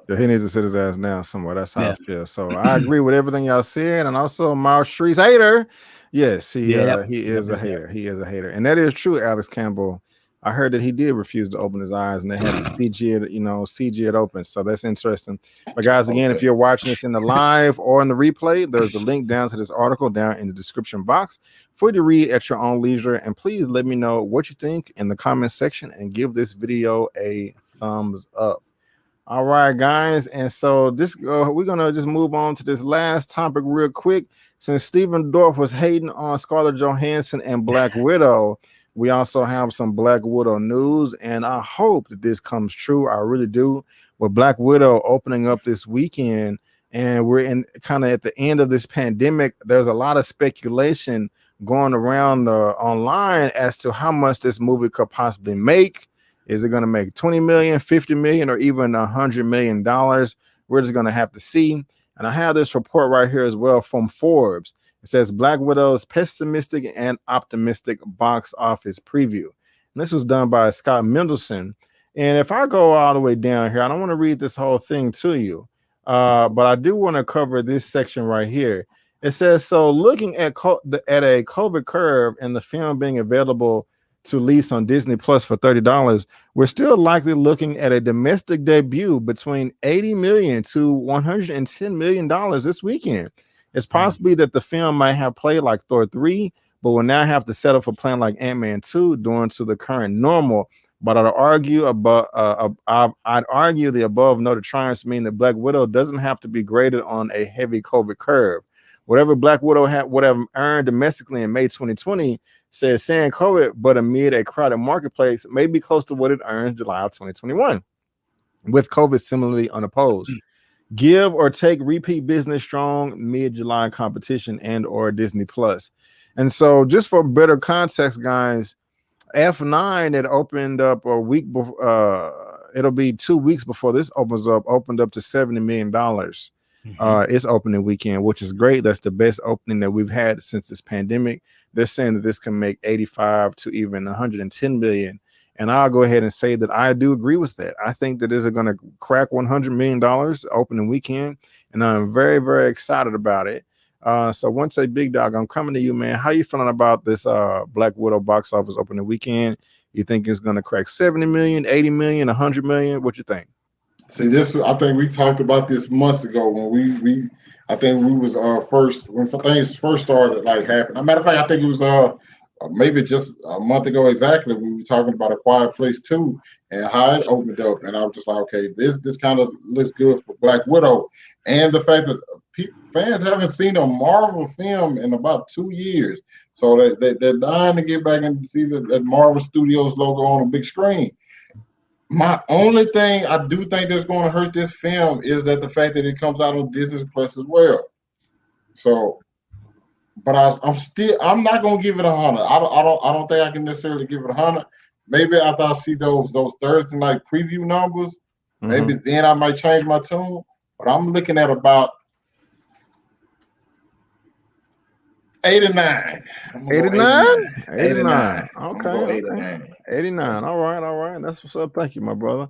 Yeah, he needs to sit his ass down somewhere. That's how I feel. So I agree with everything y'all said, and also Miles Street's hater. Yes, he is a hater. He is a hater, and that is true. Alex Campbell. I heard that he did refuse to open his eyes, and they had to CG it open. So that's interesting. But guys, again, if you're watching this in the live or in the replay, there's a link down to this article down in the description box for you to read at your own leisure. And please let me know what you think in the comment section and give this video a thumbs up. All right, guys. And so we're gonna just move on to this last topic real quick. Since Steven Dorff was hating on Scarlett Johansson and Black Widow, we also have some Black Widow news, and I hope that this comes true. I really do. With Black Widow opening up this weekend, and we're in kind of at the end of this pandemic, there's a lot of speculation going around online as to how much this movie could possibly make. Is it going to make 20 million, 50 million, or even $100 million? We're just going to have to see. And I have this report right here as well from Forbes. It says Black Widow's pessimistic and optimistic box office preview. And this was done by Scott Mendelson. And if I go all the way down here, I don't want to read this whole thing to you, but I do want to cover this section right here. It says, so looking at a COVID curve and the film being available to lease on Disney Plus for $30, we're still likely looking at a domestic debut between $80 million to $110 million this weekend. It's possibly that the film might have played like Thor 3, but will now have to settle for playing like Ant-Man 2 due to the current normal. But I'd argue the above noted triumphs mean that Black Widow doesn't have to be graded on a heavy COVID curve. Whatever Black Widow would have earned domestically in May 2020 says saying COVID, but amid a crowded marketplace may be close to what it earned July of 2021, with COVID similarly unopposed. Give or take repeat business strong mid-July competition and or Disney Plus. And so just for better context, guys, F9 that opened up a week before, it'll be 2 weeks before this opens up, opened up to $70 million. It's opening weekend, which is great. That's the best opening that we've had since this pandemic. They're saying that this can make 85 to even 110 million. And I'll go ahead and say that I do agree with that. I think that is going to crack $100 million opening weekend, and I'm very, very excited about it. So OneTakeBigDog, I'm coming to you, man. How you feeling about this Black Widow box office opening weekend? You think it's going to crack 70 million, 80 million, 100 million? What you think? See, this, I think we talked about this months ago when I think we was first, when things first started like happening. As a matter of fact, I think it was maybe just a month ago exactly, we were talking about A Quiet Place 2 and how it opened up. And I was just like, okay, this kind of looks good for Black Widow. And the fact that fans haven't seen a Marvel film in about 2 years. So they're dying to get back and see that Marvel Studios logo on a big screen. My only thing I do think that's going to hurt this film is that the fact that it comes out on Disney Plus as well. So, but I'm not going to give it 100. I don't think I can necessarily give it 100. Maybe after I see those Thursday night preview numbers, maybe then I might change my tune. But I'm looking at about 89. 89? 89. Okay. 89. All right. That's what's up. Thank you, my brother.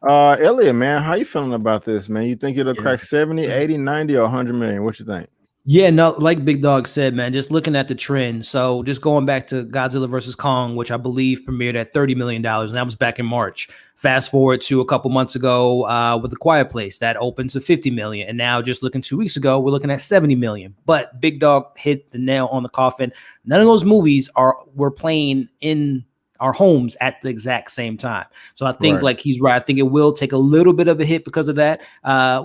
Elliot, man, how you feeling about this, man? You think it'll crack 70, 80, 90, or 100 million? What you think? Yeah, no, like Big Dog said, man, just looking at the trend. So just going back to Godzilla versus Kong, which I believe premiered at $30 million, and that was back in March. Fast forward to a couple months ago with A Quiet Place, that opened to 50 million. And now just looking 2 weeks ago, we're looking at 70 million. But Big Dog hit the nail on the coffin. None of those movies were playing in our homes at the exact same time. So I think like he's right. I think it will take a little bit of a hit because of that.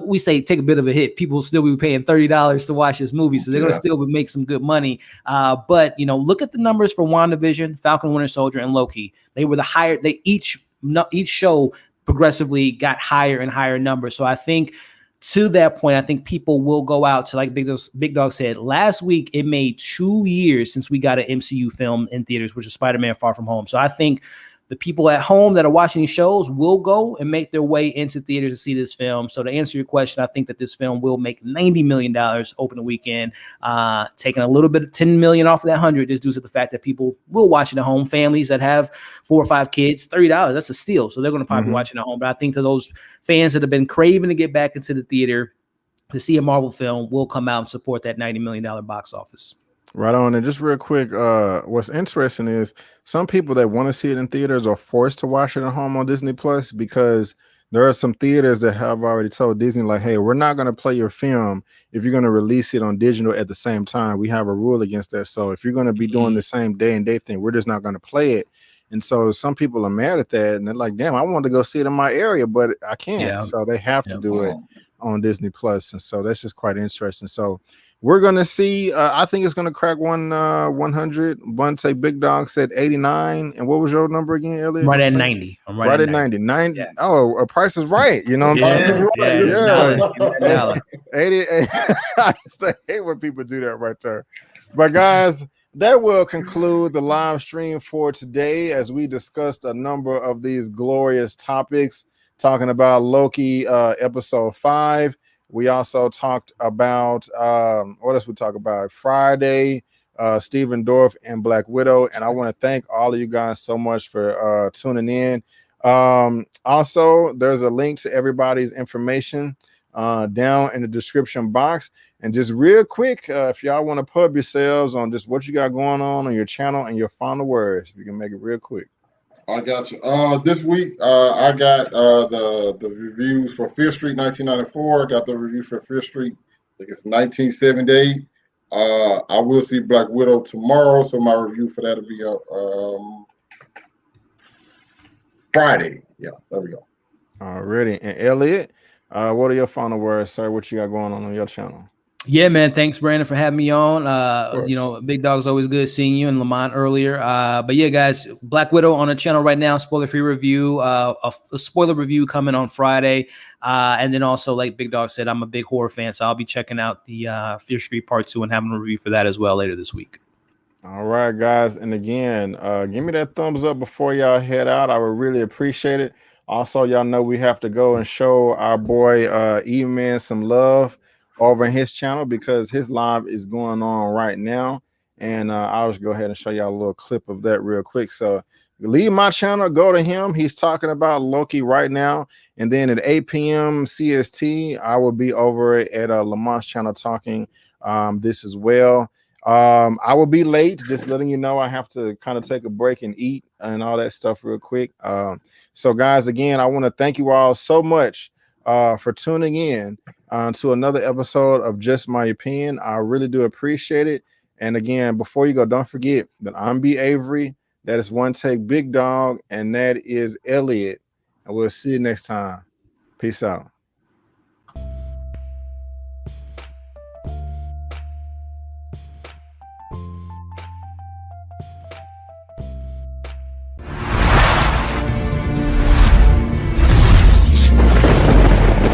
We say take a bit of a hit. People will still be paying $30 to watch this movie. So they're going to still make some good money. But, you know, look at the numbers for WandaVision, Falcon Winter Soldier, and Loki. They were the higher. They each show progressively got higher and higher numbers. So I think to that point, I think people will go out to, like Big Dog said, last week it made 2 years since we got an MCU film in theaters, which is Spider-Man Far From Home. So I think the people at home that are watching these shows will go and make their way into theaters to see this film. So to answer your question, I think that this film will make $90 million opening weekend, taking a little bit of $10 million off of that 100 just due to the fact that people will watch it at home. Families that have 4 or 5 kids, $30, that's a steal. So they're going to probably be watching at home. But I think to those fans that have been craving to get back into the theater to see a Marvel film will come out and support that $90 million box office. Right on. And just real quick, what's interesting is some people that want to see it in theaters are forced to watch it at home on Disney Plus, because there are some theaters that have already told Disney, like, hey, we're not going to play your film if you're going to release it on digital at the same time. We have a rule against that. So if you're going to be doing the same day and date thing, we're just not going to play it. And so some people are mad at that, and they're like, damn, I want to go see it in my area, but I can't. Yeah. So they have to do it on Disney Plus. And so that's just quite interesting. So we're going to see, I think it's going to crack 100. OneTakeBigDog said 89. And what was your number again, Elliot? Right at 90. I'm right at 90. 90. Yeah. Oh, a Price is Right. You know what I'm saying? Yeah. 80. I hate when people do that right there. But guys, that will conclude the live stream for today as we discussed a number of these glorious topics, talking about Loki episode 5. We also talked about what else we talk about? Friday, Stephen Dorff and Black Widow. And I want to thank all of you guys so much for tuning in. Also, there's a link to everybody's information down in the description box. And just real quick, if y'all want to pub yourselves on just what you got going on your channel and your final words, if you can make it real quick. I got you. This week, I got the reviews for Fear Street 1994. Got the review for Fear Street think it's 1978. I will see Black Widow tomorrow, so my review for that will be up Friday. Yeah, there we go. Already. And Elliot, what are your final words, sir? What you got going on your channel? Yeah, man. Thanks, Brandon, for having me on. You know, Big Dog's always good seeing you and Lamont earlier. But yeah, guys, Black Widow on the channel right now. Spoiler-free review. A spoiler review coming on Friday. And then also, like Big Dog said, I'm a big horror fan, so I'll be checking out the Fear Street Part 2 and having a review for that as well later this week. All right, guys. And again, give me that thumbs up before y'all head out. I would really appreciate it. Also, y'all know we have to go and show our boy Eman some love over in his channel because his live is going on right now. And I'll just go ahead and show y'all a little clip of that real quick. So leave my channel, go to him. He's talking about Loki right now. And then at 8 p.m. CST, I will be over at Lamont's channel talking this as well. I will be late, just letting you know I have to kind of take a break and eat and all that stuff real quick. So guys, again, I want to thank you all so much for tuning in to another episode of Just My Opinion. I really do appreciate it. And again, before you go, don't forget that I'm B. Avery. That is One Take Big Dog, and that is Elliot. And we'll see you next time. Peace out.